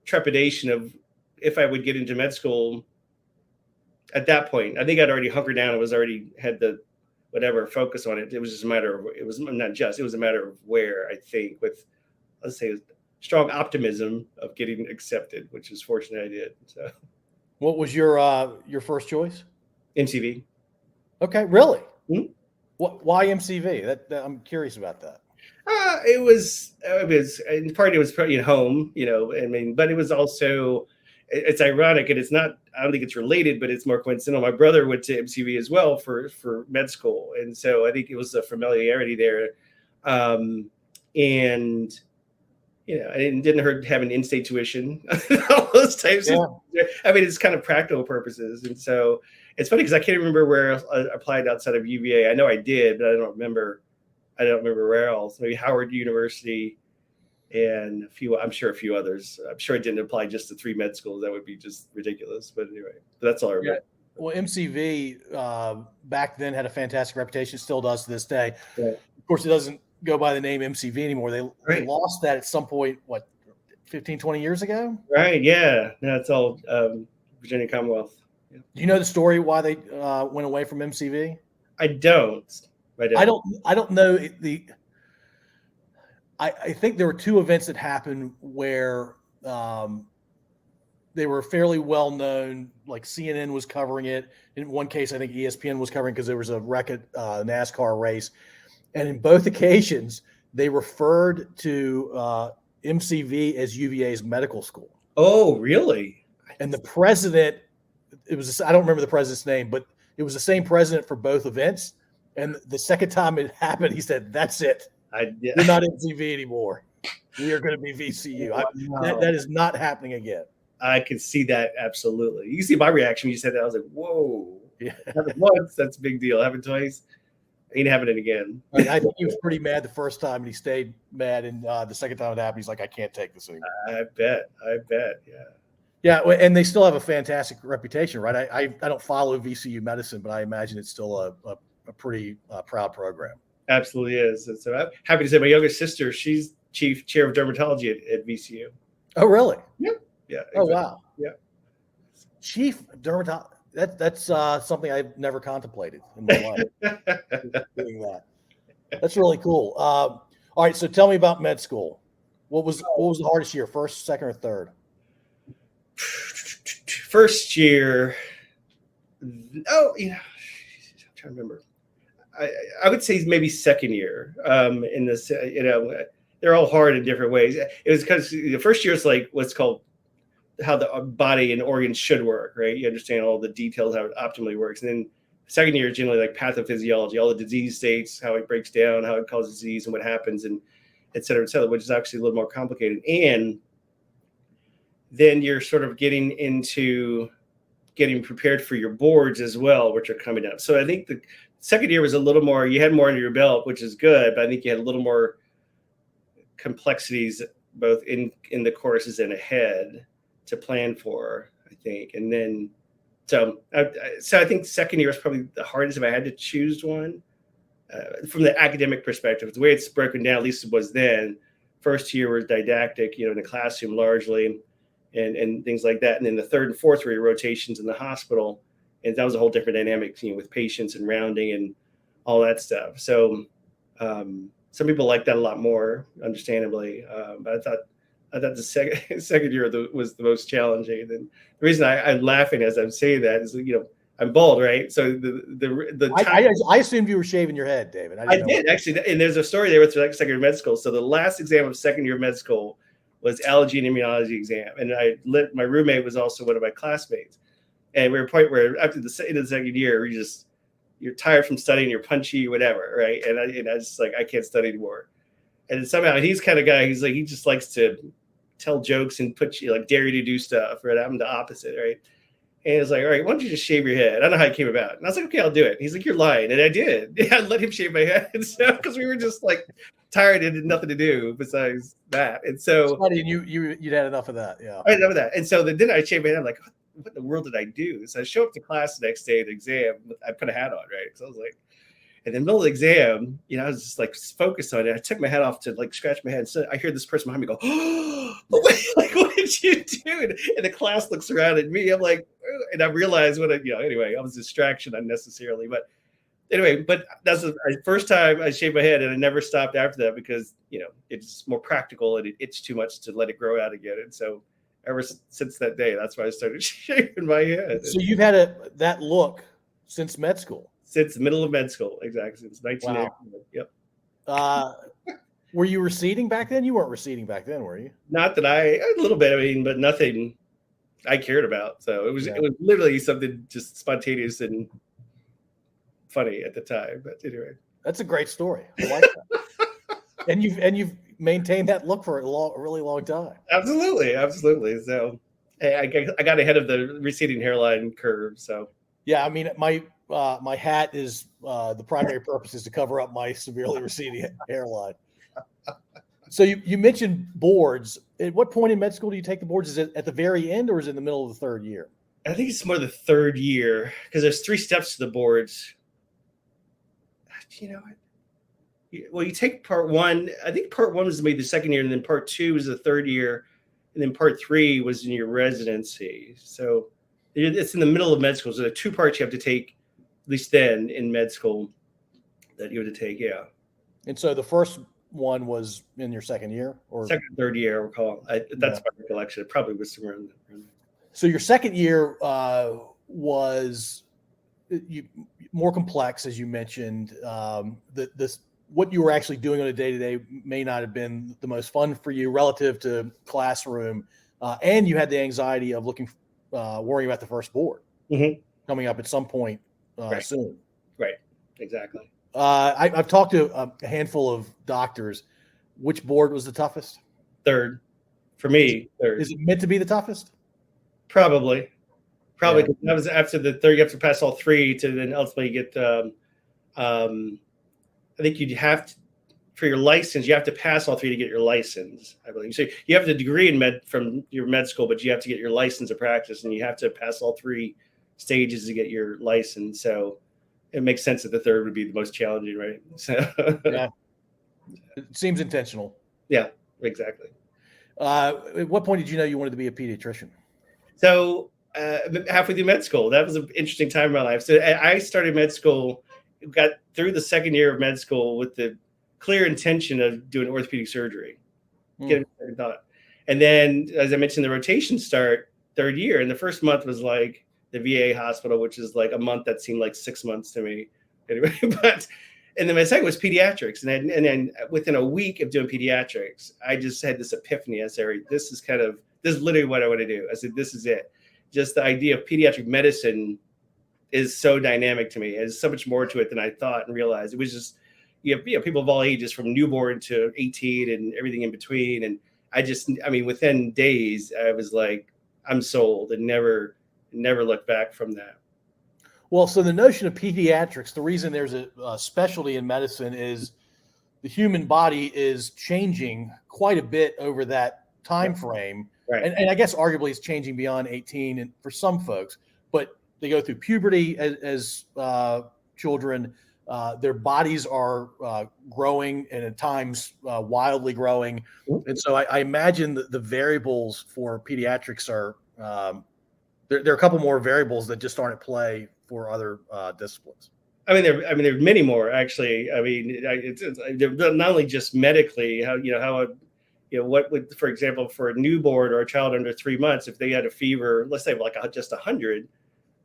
trepidation of if I would get into med school at that point. I think I'd already hunkered down. Had the whatever focus on it. It was just a matter of, it was a matter of where, I think, with, let's say, strong optimism of getting accepted, which is fortunate I did. So, what was your first choice? MCV. Okay, really? Mm-hmm. Why MCV? That I'm curious about that. It was in part it was probably at home, but it was also, it's ironic, and it's not, I don't think it's related, but it's more coincidental. My brother went to MCV as well for med school. And so I think it was a familiarity there. And, it didn't hurt having in-state tuition, all those types of, I mean, it's kind of practical purposes. And so it's funny because I can't remember where I applied outside of UVA. I know I did, but I don't remember where else. Maybe Howard University and a few others. I'm sure I didn't apply just to 3 med schools. That would be just ridiculous. But anyway, that's all I remember. Well, MCV back then had a fantastic reputation, still does to this day. Right. Of course, it doesn't go by the name MCV anymore. They lost that at some point, 15, 20 years ago? Right, yeah. That's all Virginia Commonwealth. Yeah. Do you know the story why they went away from MCV? I don't. I don't know I think there were two events that happened where they were fairly well known. Like CNN was covering it. In one case, I think ESPN was covering because there was a wreck at NASCAR race. And in both occasions, they referred to MCV as UVA's medical school. Oh, really? And the president, I don't remember the president's name, but it was the same president for both events. And the second time it happened, he said, "That's it. We're not MCV anymore. We are going to be VCU." That is not happening again. I could see that absolutely. You see my reaction when you said that. I was like, "Whoa!" Yeah. Happened once, that's a big deal. Happened twice, ain't happening again. I think he was pretty mad the first time, and he stayed mad. And the second time it happened, he's like, "I can't take this anymore." I bet. Yeah, and they still have a fantastic reputation, right? I don't follow VCU medicine, but I imagine it's still a pretty proud program. Absolutely is. And so I'm happy to say my younger sister, she's chair of dermatology at VCU. Oh, really? Yeah. Yeah. Exactly. Oh, wow. Yeah. Chief dermatologist. That's something I've never contemplated in my life. Doing that. That's really cool. All right. So tell me about med school. What was the hardest year? First, second, or third? First year. Oh, I'm trying to remember. I would say maybe second year. In this, they're all hard in different ways. It was because the first year is like what's called how the body and organs should work, right? You understand all the details, how it optimally works. And then the second year is generally like pathophysiology, all the disease states, how it breaks down, how it causes disease and what happens, and et cetera, which is actually a little more complicated. And then you're sort of getting into getting prepared for your boards as well, which are coming up. So I think the second year was a little more, you had more under your belt, which is good, but I think you had a little more complexities both in the courses and ahead to plan for, I think. And then, so I think second year was probably the hardest if I had to choose one from the academic perspective. The way it's broken down, at least it was then. First year was didactic, in the classroom largely, and things like that. And then the third and fourth were rotations in the hospital. And that was a whole different dynamic, with patients and rounding and all that stuff. So some people like that a lot more, understandably. But I thought the second year was the most challenging. And the reason I'm laughing as I'm saying that is, I'm bald, right? So I assumed you were shaving your head, David. I did actually, and there's a story there with second year of med school. So the last exam of second year of med school was allergy and immunology exam, and my roommate was also one of my classmates. And we were at a point where after the end of the second year, you're tired from studying, you're punchy, whatever, right? And I was like, I can't study anymore. And then somehow he's kind of guy, he's like, he just likes to tell jokes and dare you to do stuff, right? I'm the opposite, right? And he was like, all right, why don't you just shave your head? I don't know how it came about. And I was like, okay, I'll do it. And he's like, you're lying. And I did. Yeah, I let him shave my head. So, because we were just tired and had nothing to do besides that. And so. Funny, and you'd had enough of that. Yeah. I had enough of that. And so then I shaved my head. I'm like, what in the world did I do? So I show up to class the next day of the exam. I put a hat on, right? Because I was like, and in the middle of the exam, I was just focused on it. I took my hat off to scratch my head. So I hear this person behind me go, oh, what did you do? And the class looks around at me. I'm like, and I realized anyway, I was a distraction unnecessarily. But anyway, that's the first time I shaved my head, and I never stopped after that because, it's more practical and it itched too much to let it grow out again. And so ever since that day, that's why I started shaving my head. So you've had that look since med school? Since the middle of med school, exactly. Since 1980. Wow. Yep. Were you receding back then? You weren't receding back then, were you? Not that a little bit, but nothing I cared about. So it was literally something just spontaneous and funny at the time. But anyway. That's a great story. I like that. and you've maintained that look for a really long time. Absolutely. So I got ahead of the receding hairline curve. So yeah, I mean, my hat is the primary purpose is to cover up my severely receding hairline. So you mentioned boards. At what point in med school do you take the boards? Is it at the very end or is it in the middle of the third year? I think it's more the third year because there's 3 steps to the boards. You know what? Well, you take part 1. I think part 1 was maybe the second year, and then part 2 was the third year, and then part 3 was in your residency. So it's in the middle of med school. So there are 2 parts you have to take, at least then in med school, that you had to take. Yeah. And so the first one was in your second year, or second, third year, I recall. That's my recollection. It probably was somewhere in there. So your second year was more complex, as you mentioned. What you were actually doing on a day-to-day may not have been the most fun for you relative to classroom, and you had the anxiety of worrying about the first board coming up at some point soon. Right, exactly. I've talked to a handful of doctors. Which board was the toughest? Third. For me, third. Is it meant to be the toughest? Probably. Yeah. That was after the third. You have to pass all 3 to then ultimately get. I think you'd have to, for your license, you have to pass all 3 to get your license, I believe. So you have the degree in from your med school, but you have to get your license of practice, and you have to pass all 3 stages to get your license. So it makes sense that the third would be the most challenging, right? So yeah, it seems intentional. Yeah, exactly. At what point did you know you wanted to be a pediatrician? So halfway through med school, that was an interesting time in my life. So I started med school, got through the second year of med school with the clear intention of doing orthopedic surgery. And then, as I mentioned, the rotation start third year, and the first month was like the VA hospital, which is like a month that seemed like 6 months to me. Anyway, and then my second was pediatrics, and then within a week of doing pediatrics, I just had this epiphany. I said, this is literally what I want to do. I said, this is it. Just the idea of pediatric medicine is so dynamic to me. There's so much more to it than I thought and realized. It was just, you have people of all ages from newborn to 18 and everything in between. And within days, I was like, I'm sold, and never looked back from that. Well, so the notion of pediatrics, the reason there's a specialty in medicine is the human body is changing quite a bit over that time frame. Right. And I guess arguably it's changing beyond 18 and for some folks, but they go through puberty as children. Their bodies are growing, and at times wildly growing. And so I imagine that the variables for pediatrics are there are a couple more variables that just aren't at play for other disciplines. There are many more, actually. It's not only just medically, what would, for example, for a newborn or a child under 3 months, if they had a fever, let's say like just 100,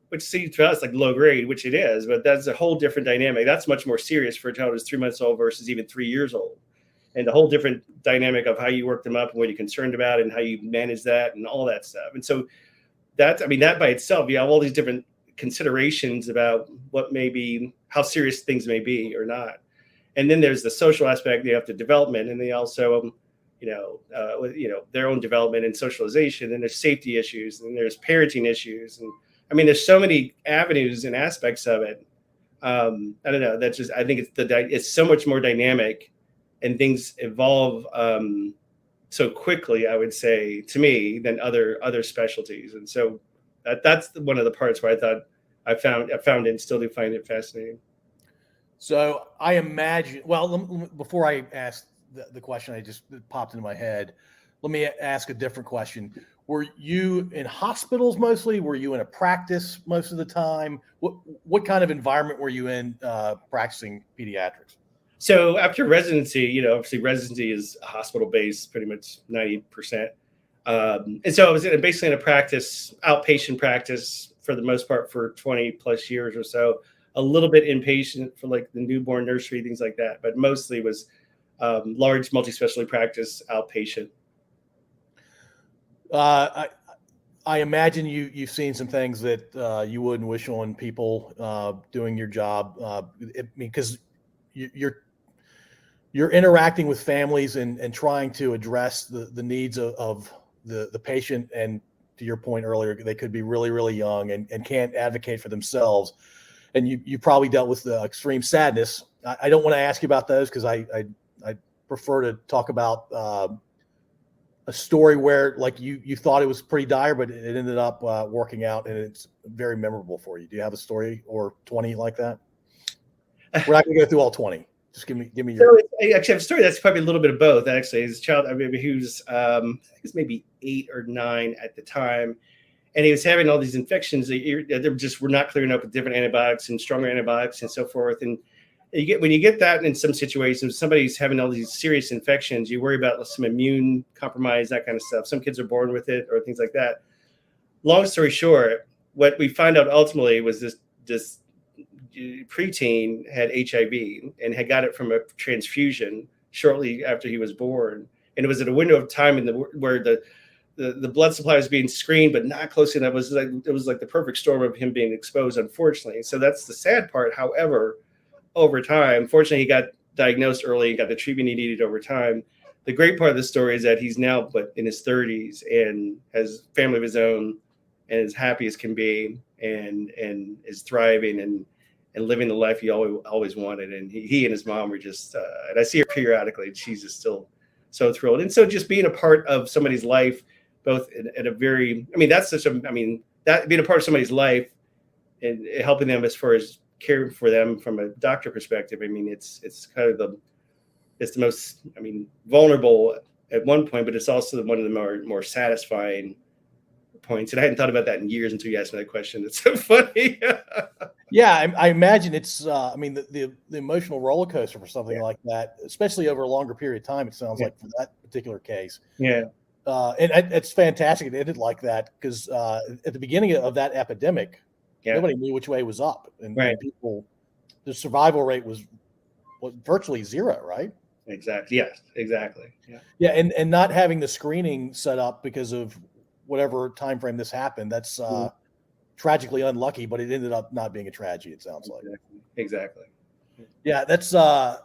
which seems to us like low grade, which it is, but that's a whole different dynamic. That's much more serious for a child who's 3 months old versus even 3 years old. And the whole different dynamic of how you work them up and what you're concerned about and how you manage that and all that stuff. And so that by itself, you have all these different considerations about what may be, how serious things may be or not. And then there's the social aspect. They have the development, and they also, their own development and socialization. And there's safety issues, and there's parenting issues, and there's so many avenues and aspects of it. I don't know. That's just, I think it's so much more dynamic, and things evolve so quickly, I would say, to me, than other specialties. And so that's one of the parts where I thought I found it and still do find it fascinating. So I imagine, before I ask the question, I just popped into my head. Let me ask a different question. Were you in hospitals mostly? Were you in a practice most of the time? What kind of environment were you in practicing pediatrics? So after residency, obviously residency is hospital-based, pretty much 90%. And so I was basically in a practice, outpatient practice for the most part for 20 plus years or so, a little bit inpatient for like the newborn nursery, things like that. But mostly was large multi-specialty practice, outpatient. I imagine you've seen some things that you wouldn't wish on people doing your job, because you're interacting with families and trying to address the needs of the patient. And to your point earlier, they could be really, really young and can't advocate for themselves. And you probably dealt with the extreme sadness. I don't want to ask you about those because I prefer to talk about a story where like you thought it was pretty dire, but it ended up working out and it's very memorable for you? Do you have a story or 20 like that? We're not going to go through all 20. Just give me your. So I actually have a story that's probably a little bit of both. Actually, his child, I mean, he was I think he was maybe 8 or 9 at the time, and he was having all these infections that just were not clearing up with different antibiotics and stronger antibiotics and so forth. And when you get that in some situations, somebody's having all these serious infections, you worry about some immune compromise, that kind of stuff. Some kids are born with it or things like that. Long story short, what we find out ultimately was this preteen had HIV and had got it from a transfusion shortly after he was born. And it was at a window of time where the blood supply was being screened, but not close enough. It was like the perfect storm of him being exposed, unfortunately. So that's the sad part. However, over time, fortunately, he got diagnosed early and got the treatment he needed over time. The great part of the story is that he's now in his 30s and has a family of his own and is happy as can be and is thriving and living the life he always wanted. And he and his mom were just, and I see her periodically, and she's just still so thrilled. And so just being a part of somebody's life, both at a very, I mean, that being a part of somebody's life and helping them as far as caring for them from a doctor perspective. I mean, it's kind of it's the most, I mean, vulnerable at one point, but it's also one of the more satisfying points. And I hadn't thought about that in years until you asked me that question. It's so funny. Yeah, I imagine it's. I mean, the emotional roller coaster for something like that, especially over a longer period of time. It sounds like for that particular case. Yeah, and it's fantastic. It ended like that because at the beginning of that epidemic, nobody knew which way was up, and people, the survival rate was virtually zero, right? Exactly. Yes, exactly. Yeah, and not having the screening set up because of whatever time frame this happened. That's tragically unlucky, but it ended up not being a tragedy, it sounds like. Exactly. Yeah, that's I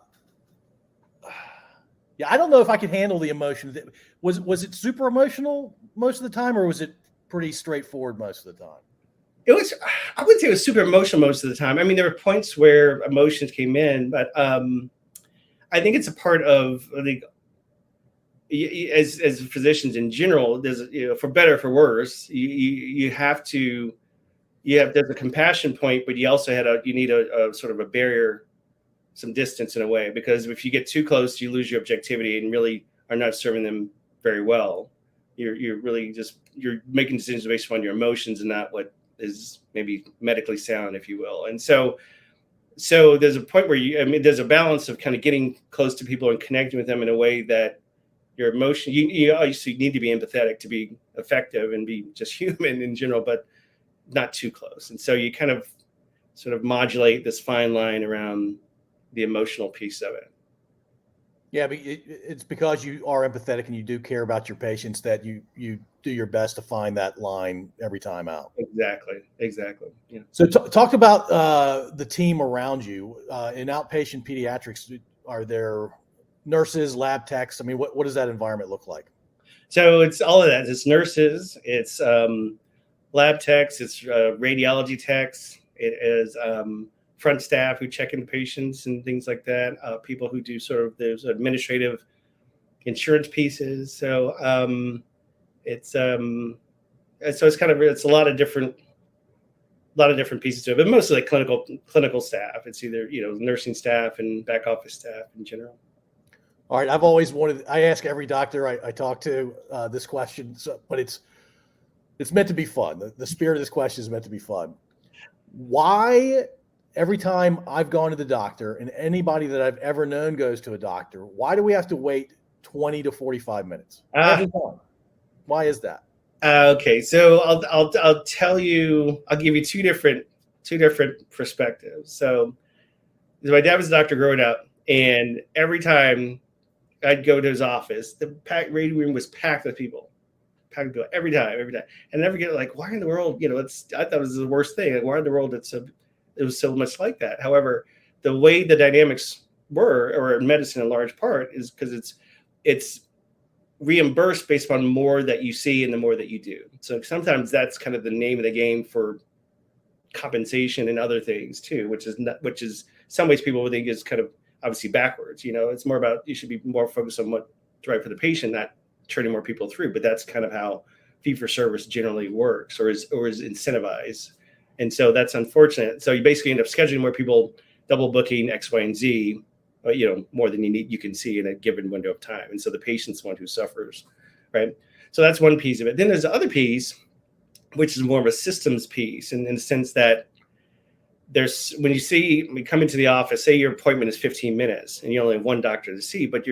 don't know if I could handle the emotion. Was it super emotional most of the time, or was it pretty straightforward most of the time? It was, I wouldn't say it was super emotional most of the time. I mean, there were points where emotions came in, but I think it's a part of as physicians in general, there's, for better or for worse, there's a compassion point, but you also you need a sort of a barrier, some distance in a way, because if you get too close, you lose your objectivity and really are not serving them very well. You're really you're making decisions based on your emotions and not what is maybe medically sound, if you will. And so there's a point where there's a balance of kind of getting close to people and connecting with them in a way that your emotion, you obviously need to be empathetic to be effective and be just human in general, but not too close. And so you kind of sort of modulate this fine line around the emotional piece of it. Yeah, but it's because you are empathetic and you do care about your patients that you do your best to find that line every time out. Exactly. Yeah. So talk about the team around you in outpatient pediatrics. Are there nurses, lab techs? I mean, what does that environment look like? So it's all of that. It's nurses, it's lab techs, it's radiology techs, it is front staff who check in patients and things like that. People who do sort of those administrative insurance pieces. So it's a lot of different pieces to it, but mostly like clinical staff. It's either nursing staff and back office staff in general. All right, I've always wanted. I ask every doctor I talk to this question, but it's meant to be fun. The spirit of this question is meant to be fun. Why? Every time I've gone to the doctor, and anybody that I've ever known goes to a doctor, why do we have to wait 20 to 45 minutes every time? Why is that? Okay, so I'll tell you. I'll give you two different perspectives. So my dad was a doctor growing up, and every time I'd go to his office, the waiting room was packed with people. Every time, and I never get like, why in the world? I thought it was the worst thing. Like, why in the world it was so much like that. However, the way the dynamics were, or in medicine in large part, is because it's reimbursed based on more that you see and the more that you do. So sometimes that's kind of the name of the game for compensation and other things too, which is some ways people would think is kind of obviously backwards. It's more about, you should be more focused on what's right for the patient, not turning more people through. But that's kind of how fee-for-service generally works, or is incentivized. And so that's unfortunate. So you basically end up scheduling more people, double booking X, Y, and Z, more than you can see in a given window of time. And so the patient's the one who suffers, right? So that's one piece of it. Then there's the other piece, which is more of a systems piece, in the sense that when you come into the office, say your appointment is 15 minutes and you only have one doctor to see, but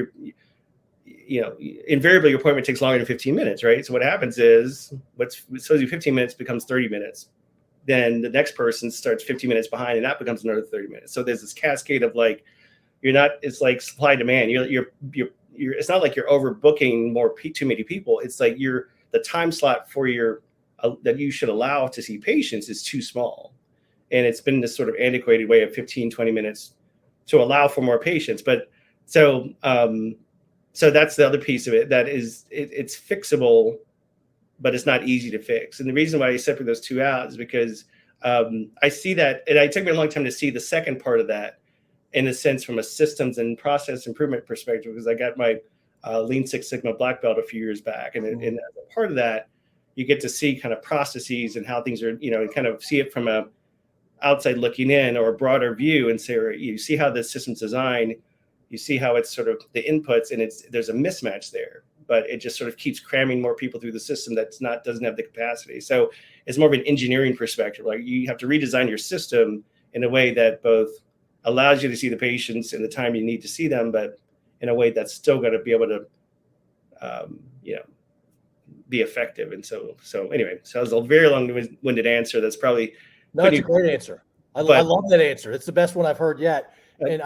invariably your appointment takes longer than 15 minutes, right? So what happens is what's supposed to be 15 minutes becomes 30 minutes. Then the next person starts 15 minutes behind, and that becomes another 30 minutes. So there's this cascade of it's like supply and demand. It's not like you're overbooking too many people. It's like the time slot for that you should allow to see patients is too small. And it's been this sort of antiquated way of 15, 20 minutes to allow for more patients. But so that's the other piece of it, that is it's fixable, but it's not easy to fix. And the reason why I separate those two out is because I see that, and it took me a long time to see the second part of that, in a sense, from a systems and process improvement perspective, because I got my Lean Six Sigma black belt a few years back. And as a part of that, you get to see kind of processes and how things are, kind of see it from a outside looking in or a broader view, and say, you see how the system's designed, you see how it's sort of the inputs, and there's a mismatch there, but it just sort of keeps cramming more people through the system doesn't have the capacity. So it's more of an engineering perspective. Like, you have to redesign your system in a way that both allows you to see the patients in the time you need to see them, but in a way that's still going to be able to, be effective. And so anyway, so it was a very long-winded answer. That's probably it's a great answer. I love that answer. It's the best one I've heard yet. And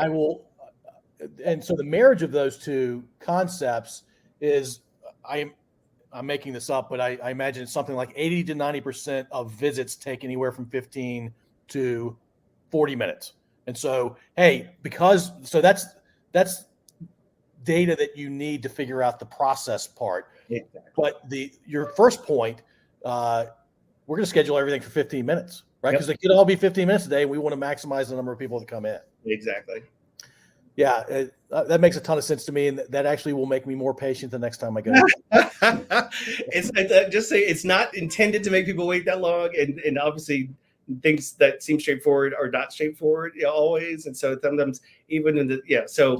and so the marriage of those two concepts is, I'm making this up, but I imagine it's something like 80 to 90% of visits take anywhere from 15 to 40 minutes. And so, that's data that you need to figure out the process part. Exactly. But your first point, we're going to schedule everything for 15 minutes, right? Because it could all be 15 minutes a day. And we want to maximize the number of people that come in. Exactly. Yeah, that makes a ton of sense to me, and that actually will make me more patient the next time I go. It's not intended to make people wait that long, and obviously things that seem straightforward are not straightforward always, and so sometimes even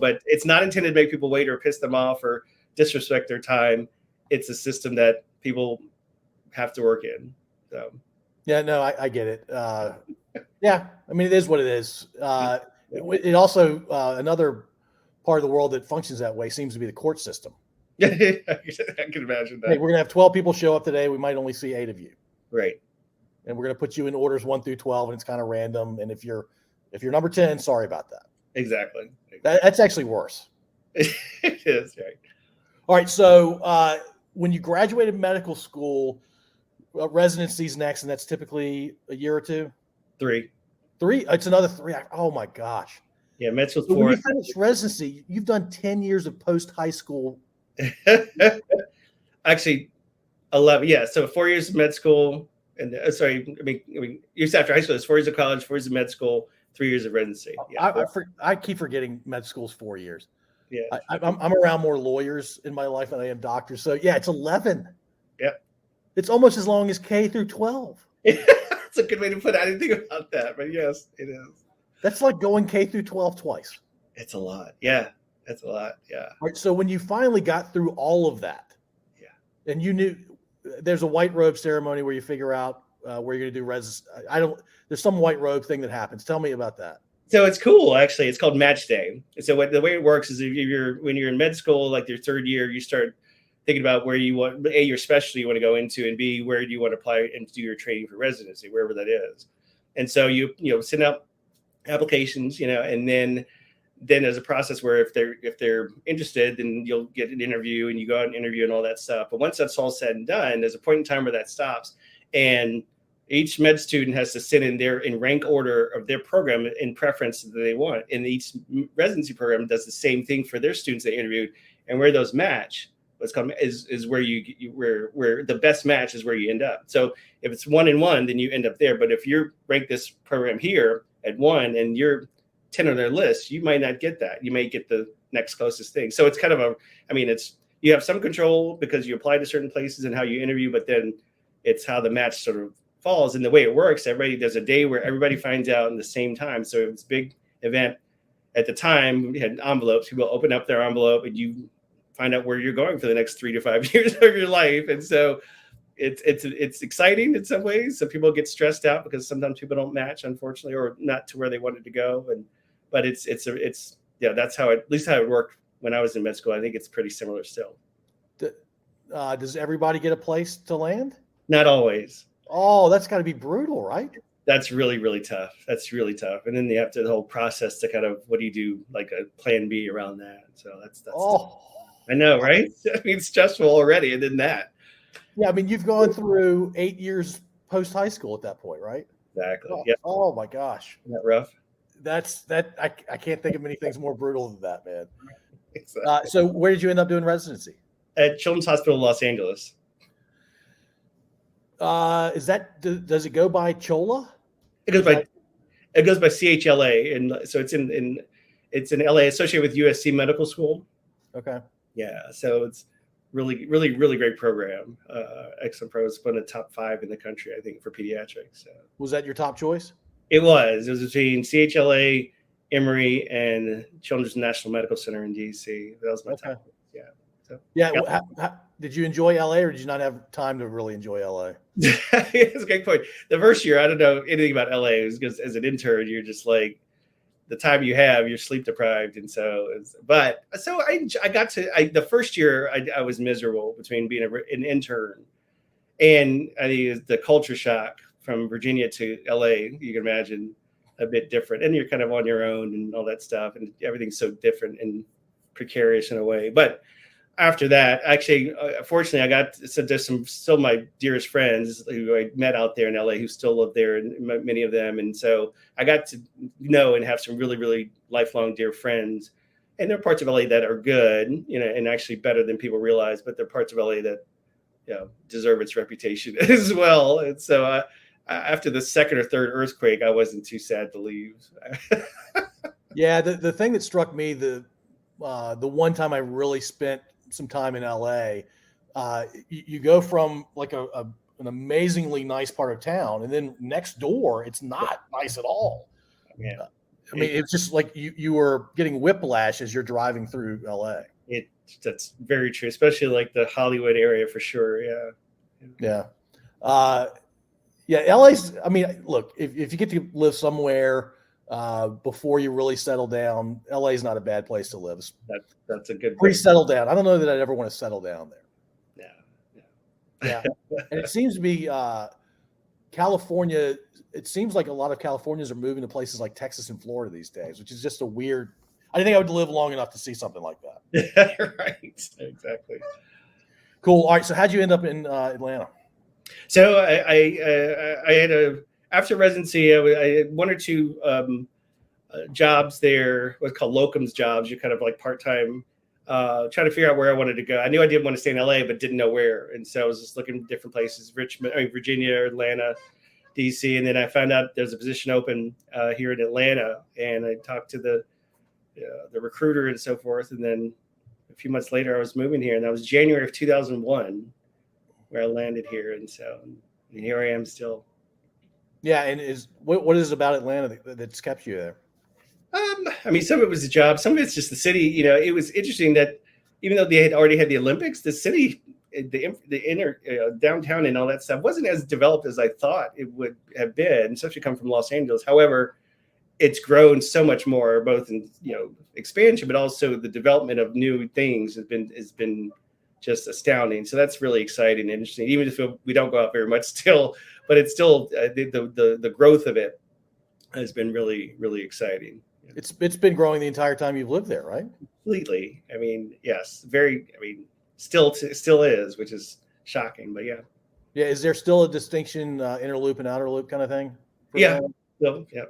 but it's not intended to make people wait or piss them off or disrespect their time. It's a system that people have to work in. So yeah, no, I get it. Yeah, I mean, it is what it is. It also, another part of the world that functions that way seems to be the court system. I can imagine that. Hey, we're going to have 12 people show up today. We might only see 8 of you. Right. And we're going to put you in orders 1 through 12, and it's kind of random. And if you're number 10, sorry about that. Exactly. That's actually worse. It is, right. All right. So when you graduated medical school, residency's next, and that's typically a year or two? 3. It's another 3. Oh my gosh. Yeah, med school's 4. When you finish residency, you've done 10 years of post high school. Actually, 11. Yeah, so 4 years of med school, and years after high school, it's 4 years of college, 4 years of med school, 3 years of residency. Yeah. I keep forgetting med school's 4 years. Yeah, I'm around more lawyers in my life than I am doctors. So yeah, it's 11. Yeah, it's almost as long as K through 12. That's a good way to put it. I didn't think about that, but yes, it is. That's like going K through 12 twice. It's a lot. Yeah, that's a lot. Yeah. All right. So when you finally got through all of that, and you knew there's a white robe ceremony where you figure out where you're going to do there's some white robe thing that happens. Tell me about that. So it's cool, actually. It's called match day. So the way it works is when you're in med school, like your third year, you start thinking about where you want, A, your specialty you want to go into, and B, where do you want to apply and do your training for residency, wherever that is. And so you send out applications, and then there's a process where if they're interested, then you'll get an interview and you go out and interview and all that stuff. But once that's all said and done, there's a point in time where that stops, and each med student has to sit in rank order of their program in preference that they want. And each residency program does the same thing for their students they interviewed, and where those match, what's called is where where the best match is where you end up. So if it's 1 and 1, then you end up there. But if you're ranked this program here at 1 and you're 10 on their list, you might not get that. You may get the next closest thing. So it's kind of you have some control because you apply to certain places and how you interview, but then it's how the match sort of falls. And the way it works, there's a day where everybody finds out in the same time. So it's a big event. At the time, we had envelopes. People open up their envelope and you find out where you're going for the next 3 to 5 years of your life. And so it's exciting in some ways. So people get stressed out because sometimes people don't match, unfortunately, or not to where they wanted to go. But it's that's how at least how it worked when I was in med school. I think it's pretty similar still. Does everybody get a place to land? Not always. Oh, that's got to be brutal, right? That's really, really tough. That's really tough. And then you have to the whole process to kind of, what do you do, like a plan B around that. So that's tough. I know, right? I mean, it's stressful already. And then that. Yeah, I mean, you've gone through 8 years post high school at that point, right? Exactly. Oh, yeah. Oh my gosh. Isn't that rough? I can't think of many things more brutal than that, man. Exactly. So where did you end up doing residency? At Children's Hospital of Los Angeles. Does it go by Chola? It goes by CHLA, and so it's in LA, associated with USC Medical School. Okay. Yeah, so it's really, really, really great program. Excellent program. It's one of the top 5 in the country, I think, for pediatrics. So. Was that your top choice? It was between CHLA, Emory, and Children's National Medical Center in DC. That was my top. Yeah. So, did you enjoy LA, or did you not have time to really enjoy LA? It's a great point. The first year, I don't know anything about LA. It was because as an intern, you're just like, the time you have, you're sleep deprived. And so, I got to, the first year I was miserable between being an intern and the culture shock from Virginia to LA, you can imagine, a bit different. And you're kind of on your own and all that stuff. And everything's so different and precarious in a way. But after that, actually, fortunately, there's still my dearest friends who I met out there in LA who still live there, and many of them. And so I got to know and have some really, really lifelong dear friends. And there are parts of LA that are good, and actually better than people realize, but there are parts of LA that, deserve its reputation as well. And so after the second or third earthquake, I wasn't too sad to leave. Yeah. The thing that struck me, the one time I really spent some time in LA, you go from like an amazingly nice part of town, and then next door it's not nice at all. Yeah, I mean, it's just like you were getting whiplash as you're driving through LA. That's very true, especially like the Hollywood area for sure. Yeah. LA's, I mean, look, if you get to live somewhere before you really settle down, LA is not a bad place to live. That's a good pre-settle down. I don't know that I'd ever want to settle down there. Yeah. And it seems to be California. It seems like a lot of Californians are moving to places like Texas and Florida these days, which is just a weird. I didn't think I would live long enough to see something like that. Right. Exactly. Cool. All right. So how'd you end up in Atlanta? So I had after residency, I had 1 or 2 jobs there, what's called locums jobs. You're kind of like part-time, trying to figure out where I wanted to go. I knew I didn't want to stay in LA, but didn't know where. And so I was just looking at different places, Virginia, Atlanta, DC. And then I found out there's a position open here in Atlanta. And I talked to the recruiter and so forth. And then a few months later, I was moving here. And that was January of 2001 where I landed here. And so and here I am still. Yeah. And what is it about Atlanta that's kept you there? I mean, some of it was the job. Some of it's just the city. It was interesting that even though they had already had the Olympics, the city, the inner downtown and all that stuff wasn't as developed as I thought it would have been, especially come from Los Angeles. However, it's grown so much more, both in expansion, but also the development of new things has been just astounding. So that's really exciting and interesting. Even if we don't go out very much still, but it's still the growth of it has been really, really exciting. It's been growing the entire time you've lived there, right? Completely. I mean, yes, very. I mean, still is, which is shocking, but yeah. Yeah. Is there still a distinction, inner loop and outer loop kind of thing? Yeah. No, yeah.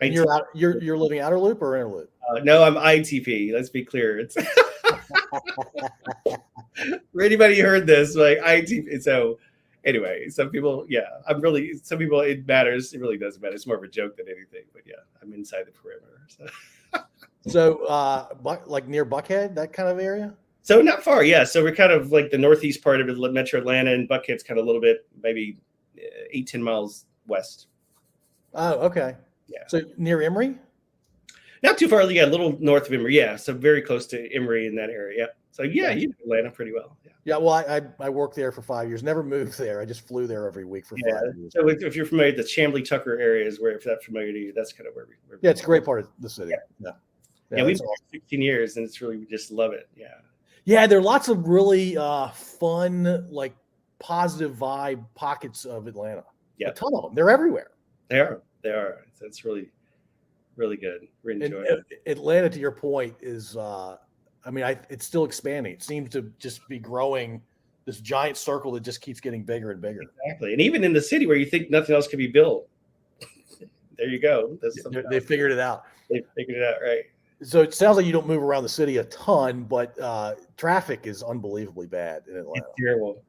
And you're living outer loop or inner loop? No, I'm ITP. Let's be clear. It's for anybody who heard this, like ITP. So anyway, some people, some people it matters. It really doesn't matter. It's more of a joke than anything. But yeah, I'm inside the perimeter. So like near Buckhead, that kind of area? So not far, yeah. So we're kind of like the northeast part of Metro Atlanta, and Buckhead's kind of a little bit, maybe 8-10 miles west. Oh, okay. Yeah. So near Emory? Not too far, yeah, a little north of Emory, yeah. So very close to Emory in that area. Yeah. So yeah, you know Atlanta pretty well. Yeah. Yeah, well, I worked there for 5 years. Never moved there. I just flew there every week for 5 years. So if you're familiar, the Chamblee Tucker area is where, if that's familiar to you, that's kind of where yeah, it's a great part of the city. Yeah, we've been here 16 years, and it's really, we just love it. Yeah. Yeah, there are lots of really fun, like positive vibe pockets of Atlanta. Yeah, a ton of them. They're everywhere. They are. So it's really, really good. We're enjoying it. Atlanta, to your point, is it's still expanding. It seems to just be growing, this giant circle that just keeps getting bigger and bigger. Exactly. And even in the city where you think nothing else could be built, there you go. They figured it out. They figured it out, right? So it sounds like you don't move around the city a ton, but traffic is unbelievably bad in Atlanta.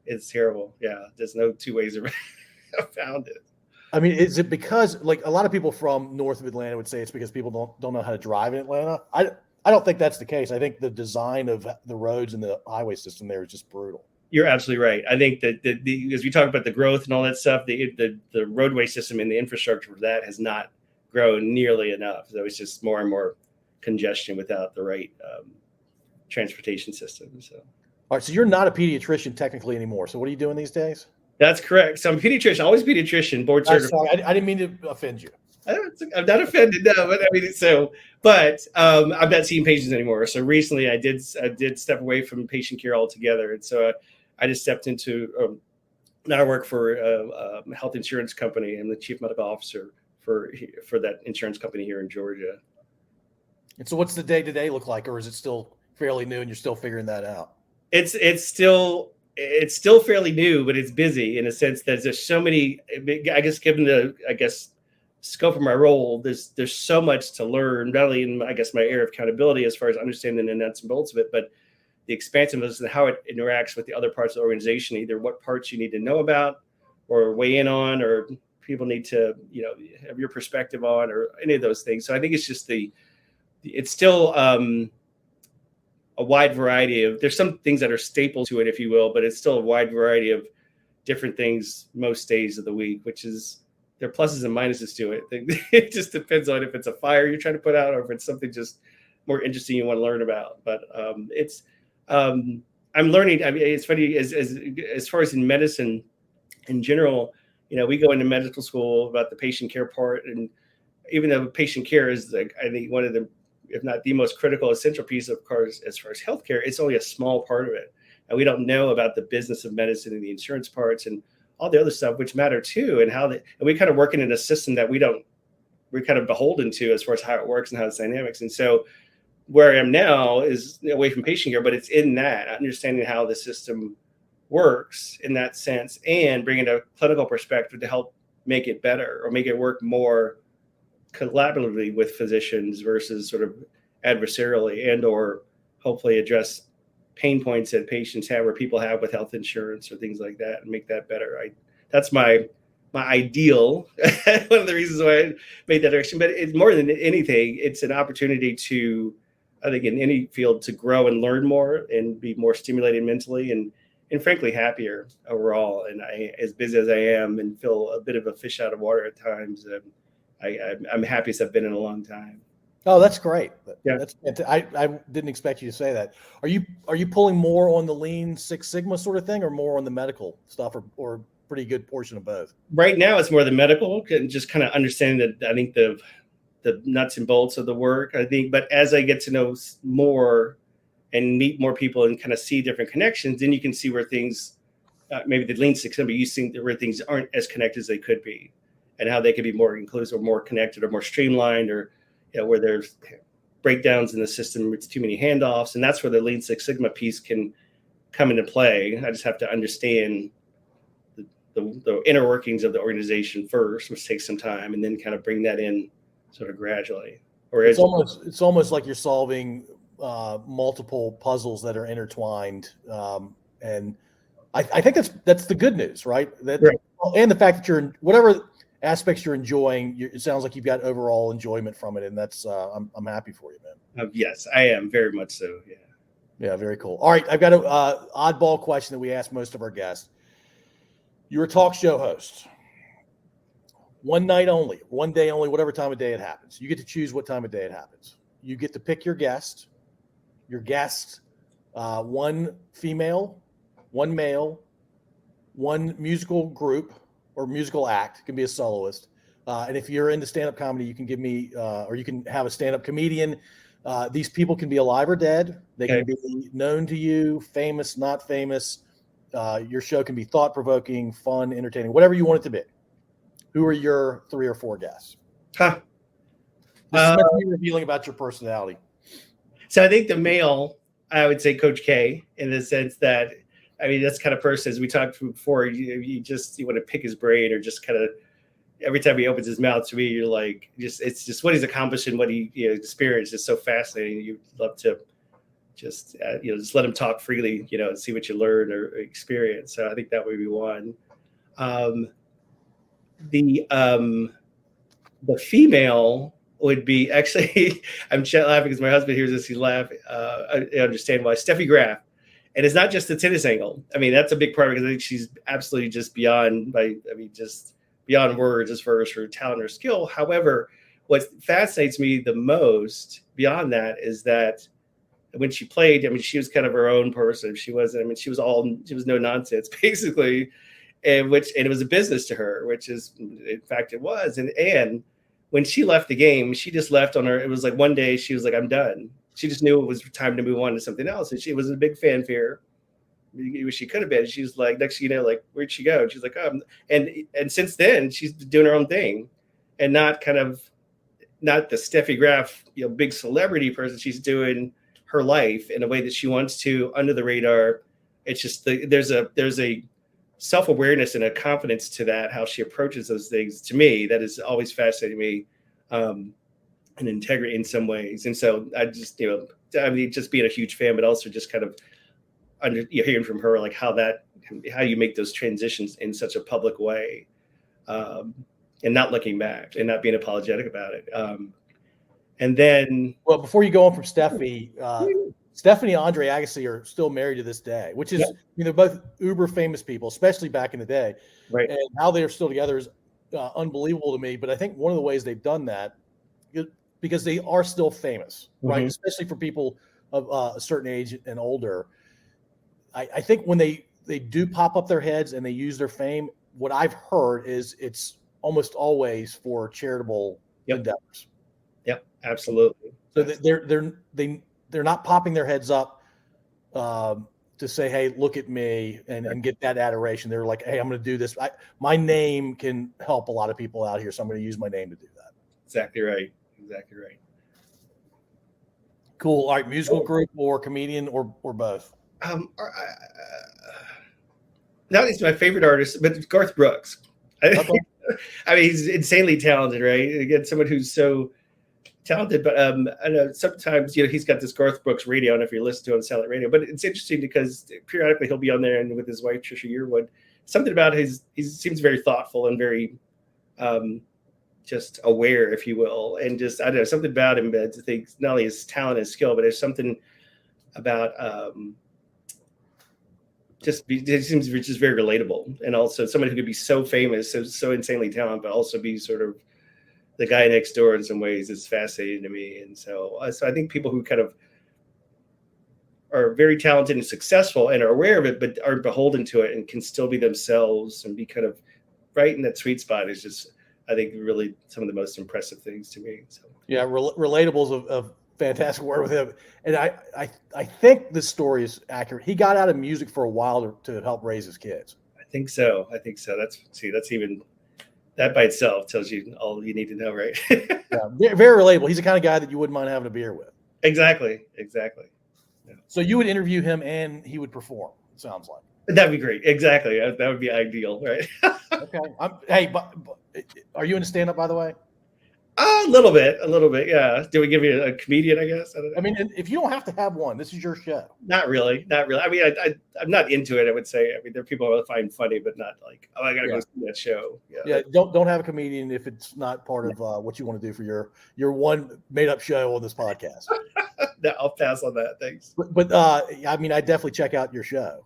It's terrible. Yeah, there's no two ways around it. I mean, is it because, like, a lot of people from north of Atlanta would say it's because people don't know how to drive in Atlanta? I don't think that's the case. I think the design of the roads and the highway system there is just brutal. You're absolutely right. I think that as we talk about the growth and all that stuff, the roadway system and the infrastructure for that has not grown nearly enough. So it's just more and more congestion without the right transportation system. So, all right. So you're not a pediatrician technically anymore. So what are you doing these days? That's correct. So I'm a pediatrician, always pediatrician, board certified. I didn't mean to offend you. I'm not offended, no. But I mean, I'm not seeing patients anymore. So recently, I did step away from patient care altogether, and so I just stepped into now I work for a health insurance company. I'm the chief medical officer for that insurance company here in Georgia. And so what's the day-to-day look like, or is it still fairly new and you're still figuring that out? It's still fairly new, but it's busy in a sense that there's so many, I guess, given the scope of my role, there's so much to learn, not only in, my area of accountability as far as understanding the nuts and bolts of it, but the expansiveness and how it interacts with the other parts of the organization, either what parts you need to know about or weigh in on, or people need to, have your perspective on, or any of those things. So I think it's just it's still a wide variety of, there's some things that are staple to it, if you will, but it's still a wide variety of different things most days of the week, which is, there are pluses and minuses to it. It just depends on if it's a fire you're trying to put out or if it's something just more interesting you want to learn about. But I'm learning. I mean, it's funny as far as in medicine in general, we go into medical school about the patient care part, and even though patient care is, like, I think, one of the, if not the most critical, essential piece, of course, as far as healthcare, it's only a small part of it. And we don't know about the business of medicine and the insurance parts and all the other stuff, which matter too, and we kind of working in a system that we're kind of beholden to as far as how it works and how it's dynamics. And so where I am now is away from patient care, but it's in that understanding how the system works in that sense, and bringing a clinical perspective to help make it better or make it work more collaboratively with physicians versus sort of adversarially, and or hopefully address pain points that patients have or people have with health insurance or things like that, and make that better. That's my ideal. One of the reasons why I made that direction, but it's more than anything, it's an opportunity to, I think, in any field, to grow and learn more and be more stimulated mentally and frankly happier overall. And as busy as I am and feel a bit of a fish out of water at times, I'm happiest I've been in a long time. Oh, that's great. Yeah. I didn't expect you to say that. Are you pulling more on the Lean Six Sigma sort of thing, or more on the medical stuff, or pretty good portion of both? Right now, it's more the medical, and just kind of understanding that, I think, the nuts and bolts of the work, I think. But as I get to know more and meet more people and kind of see different connections, then you can see where things, maybe the Lean Six Sigma, you think where things aren't as connected as they could be, and how they could be more inclusive or more connected or more streamlined, or where there's breakdowns in the system, it's too many handoffs. And that's where the Lean Six Sigma piece can come into play. I just have to understand the inner workings of the organization first, which takes some time, and then kind of bring that in sort of gradually. Or it's almost like you're solving multiple puzzles that are intertwined. And I think that's the good news, right? Right. And the fact that you're, whatever aspects you're enjoying, it sounds like you've got overall enjoyment from it, and that's I'm happy for you, man. Yes, I am, very much so. Yeah, very cool. All right, I've got an oddball question that we ask most of our guests. You're a talk show host. One night only, one day only, whatever time of day it happens. You get to choose what time of day it happens. You get to pick your guest. Your guest, one female, one male, one musical group or musical act. It can be a soloist. And if you're into stand-up comedy, you can give me, or you can have a stand-up comedian. These people can be alive or dead. They can be known to you, famous, not famous. Your show can be thought-provoking, fun, entertaining, whatever you want it to be. Who are your 3 or 4 guests? This is meant to be revealing about your personality. So I think the male, I would say Coach K, in the sense that, I mean, that's kind of person, as we talked before, you want to pick his brain, or just kind of every time he opens his mouth to me, you're like, it's just what he's accomplished and what he experienced is so fascinating. You'd love to just let him talk freely, and see what you learn or experience. So I think that would be one. The female would be, actually, I'm laughing because my husband hears this, he's laughing. I understand why. Steffi Graf. And it's not just the tennis angle. I mean, that's a big part, because I think she's absolutely just beyond words as far as her talent or skill. However, what fascinates me the most beyond that is that when she played, I mean, she was kind of her own person. She was no nonsense, basically. And it was a business to her, which is, in fact, it was. And when she left the game, she just left on her. It was like one day she was like, I'm done. She just knew it was time to move on to something else. And she was a big fanfare. She could have been. She was like, next thing you know, like, where'd she go? She's like, and since then she's doing her own thing, and not the Steffi Graf, big celebrity person. She's doing her life in a way that she wants to, under the radar. It's just there's a self-awareness and a confidence to that, how she approaches those things. To me, that is always fascinating me, and integrity in some ways. And so I just, just being a huge fan, but also just kind of hearing from her, like how you make those transitions in such a public way, and not looking back and not being apologetic about it. And then, well, before you go on from Steffi, Stephanie and Andre Agassi are still married to this day, which is, both uber famous people, especially back in the day. Right. And how they're still together is unbelievable to me. But I think one of the ways they've done that, because they are still famous, right? Especially for people of a certain age and older. I think when they do pop up their heads and they use their fame, what I've heard is it's almost always for charitable endeavors. Yep, absolutely. So they're not popping their heads up to say, hey, look at me, and get that adoration. They're like, hey, I'm going to do this. My name can help a lot of people out here, so I'm going to use my name to do that. Exactly right. Cool. All right, musical group or comedian or both? Now he's my favorite artist, but Garth Brooks. Okay. I mean, he's insanely talented, right? Again, someone who's so talented, but I know sometimes he's got this Garth Brooks radio. I don't know if you listen to it on satellite radio, but it's interesting because periodically he'll be on there, and with his wife Trisha Yearwood, something about he seems very thoughtful and very just aware, if you will, and just I don't know, something about him that I think not only his talent and skill, but there's something about it seems just very relatable, and also someone who could be so famous, so insanely talented, but also be sort of the guy next door in some ways is fascinating to me. And so I think people who kind of are very talented and successful and are aware of it, but aren't beholden to it and can still be themselves and be kind of right in that sweet spot is just, I think, really some of the most impressive things to me. So yeah, relatable is a fantastic word with him. And I think this story is accurate. He got out of music for a while to help raise his kids. I think so. That's even, that by itself tells you all you need to know, right? Yeah, very relatable. He's the kind of guy that you wouldn't mind having a beer with. Exactly. Yeah. So you would interview him and he would perform, it sounds like. That'd be great. Exactly. That would be ideal, right? Okay. But are you into stand-up, by the way? A little bit. Yeah. Do we give you a comedian, I guess? I don't know. I mean, if you don't have to have one, this is your show. Not really. I mean, I'm not into it, I would say. I mean, there are people I find funny, but not like, oh, I got to go see that show. Yeah. Don't have a comedian if it's not part of what you want to do for your one made-up show on this podcast. No, I'll pass on that. Thanks. But I mean, I definitely check out your show.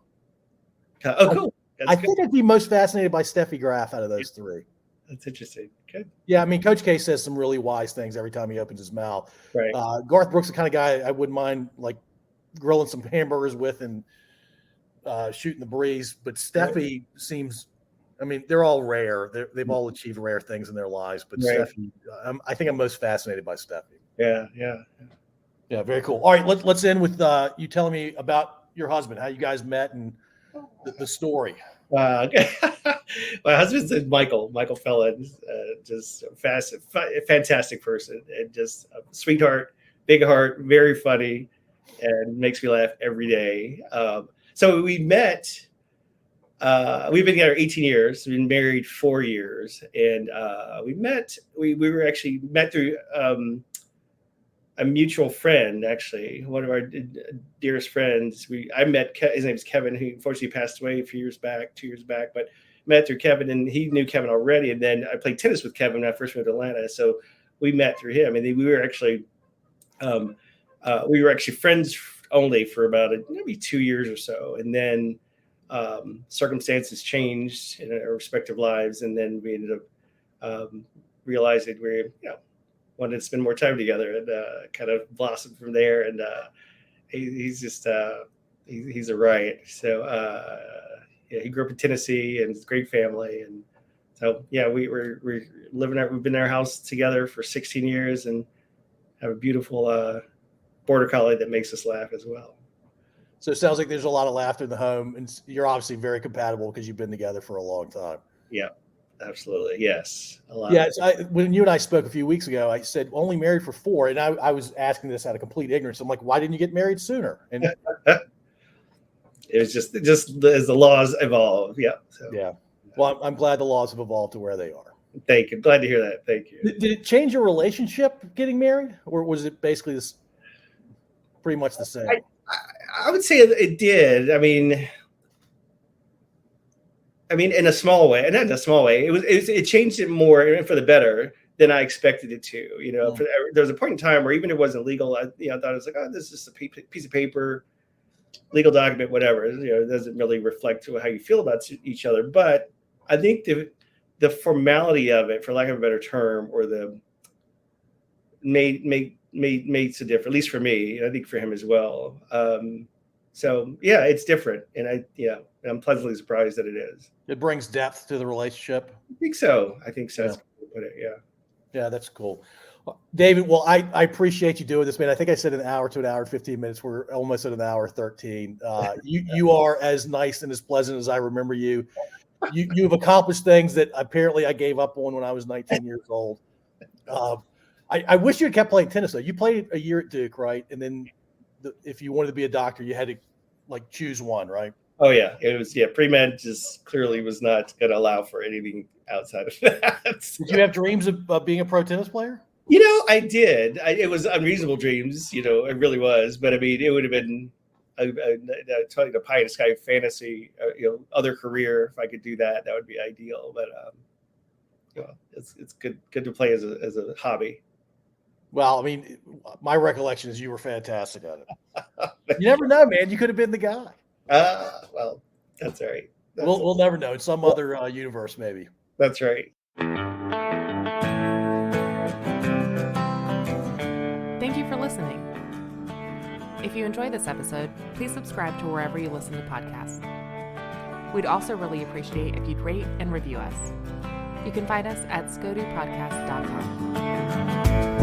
Cool. I think I'd be most fascinated by Steffi Graf out of those three. That's interesting. Good. Yeah, I mean, Coach K says some really wise things every time he opens his mouth. Right. Garth Brooks, the kind of guy I wouldn't mind like grilling some hamburgers with and shooting the breeze. But Steffi seems, I mean, they're all rare. They've all achieved rare things in their lives. But Steffi, I think I'm most fascinated by Steffi. Yeah, very cool. All right, let's end with you telling me about your husband, how you guys met, and the story. My husband's Michael Felon, just fantastic person, and just a sweetheart, big heart, very funny, and makes me laugh every day. So we met. We've been together 18 years. We've been married 4 years, and we met. We were actually met through a mutual friend, actually, one of our dearest friends. I met his name's Kevin, who unfortunately passed away a 2 years back, but met through Kevin, and he knew Kevin already. And then I played tennis with Kevin when I first moved to Atlanta, so we met through him. And then we were actually friends only for about maybe 2 years or so, and then circumstances changed in our respective lives, and then we ended up realizing we wanted to spend more time together, and kind of blossomed from there. And he's just he's a riot. So he grew up in Tennessee, and it's a great family. And so we're living we've been in our house together for 16 years, and have a beautiful border collie that makes us laugh as well. So it sounds like there's a lot of laughter in the home, and you're obviously very compatible because you've been together for a long time. Yeah. Absolutely. Yes. A lot. Yeah. When you and I spoke a few weeks ago, I said only married for 4. And I was asking this out of complete ignorance. I'm like, why didn't you get married sooner? And it was just as the laws evolve. Yeah. So. Yeah. Well, I'm glad the laws have evolved to where they are. Thank you. Glad to hear that. Thank you. Did it change your relationship getting married, or was it basically pretty much the same? I would say it did. I mean, in a small way, and not in a small way, it changed it more for the better than I expected it to. There was a point in time where even if it wasn't legal, I thought it was like, oh, this is just a piece of paper, legal document, whatever. It doesn't really reflect how you feel about each other. But I think the formality of it, for lack of a better term, or the made a difference, at least for me, and I think for him as well. So yeah, it's different, and I'm pleasantly surprised that it is. It brings depth to the relationship. I think so. Yeah. That's how to put it. Yeah, that's cool. David, well, I appreciate you doing this, man. I think I said an hour to an hour and 15 minutes. We're almost at an hour 13. You are as nice and as pleasant as I remember you. You've accomplished things that apparently I gave up on when I was 19 years old. I wish you had kept playing tennis, though. You played a year at Duke, right? And then if you wanted to be a doctor, you had to choose one, right? Oh yeah, it was pre-med just clearly was not going to allow for anything outside of that. Did you have dreams of being a pro tennis player? I did. It was unreasonable dreams. It really was. But I mean, it would have been a pie in the sky fantasy. Other career, if I could do that, that would be ideal. But it's good to play as a hobby. Well, I mean, my recollection is you were fantastic at it. You never know, man. You could have been the guy. Well, that's all right. We'll never know. In some other universe, maybe. That's right. Thank you for listening. If you enjoyed this episode, please subscribe to wherever you listen to podcasts. We'd also really appreciate if you'd rate and review us. You can find us at scodupodcast.com.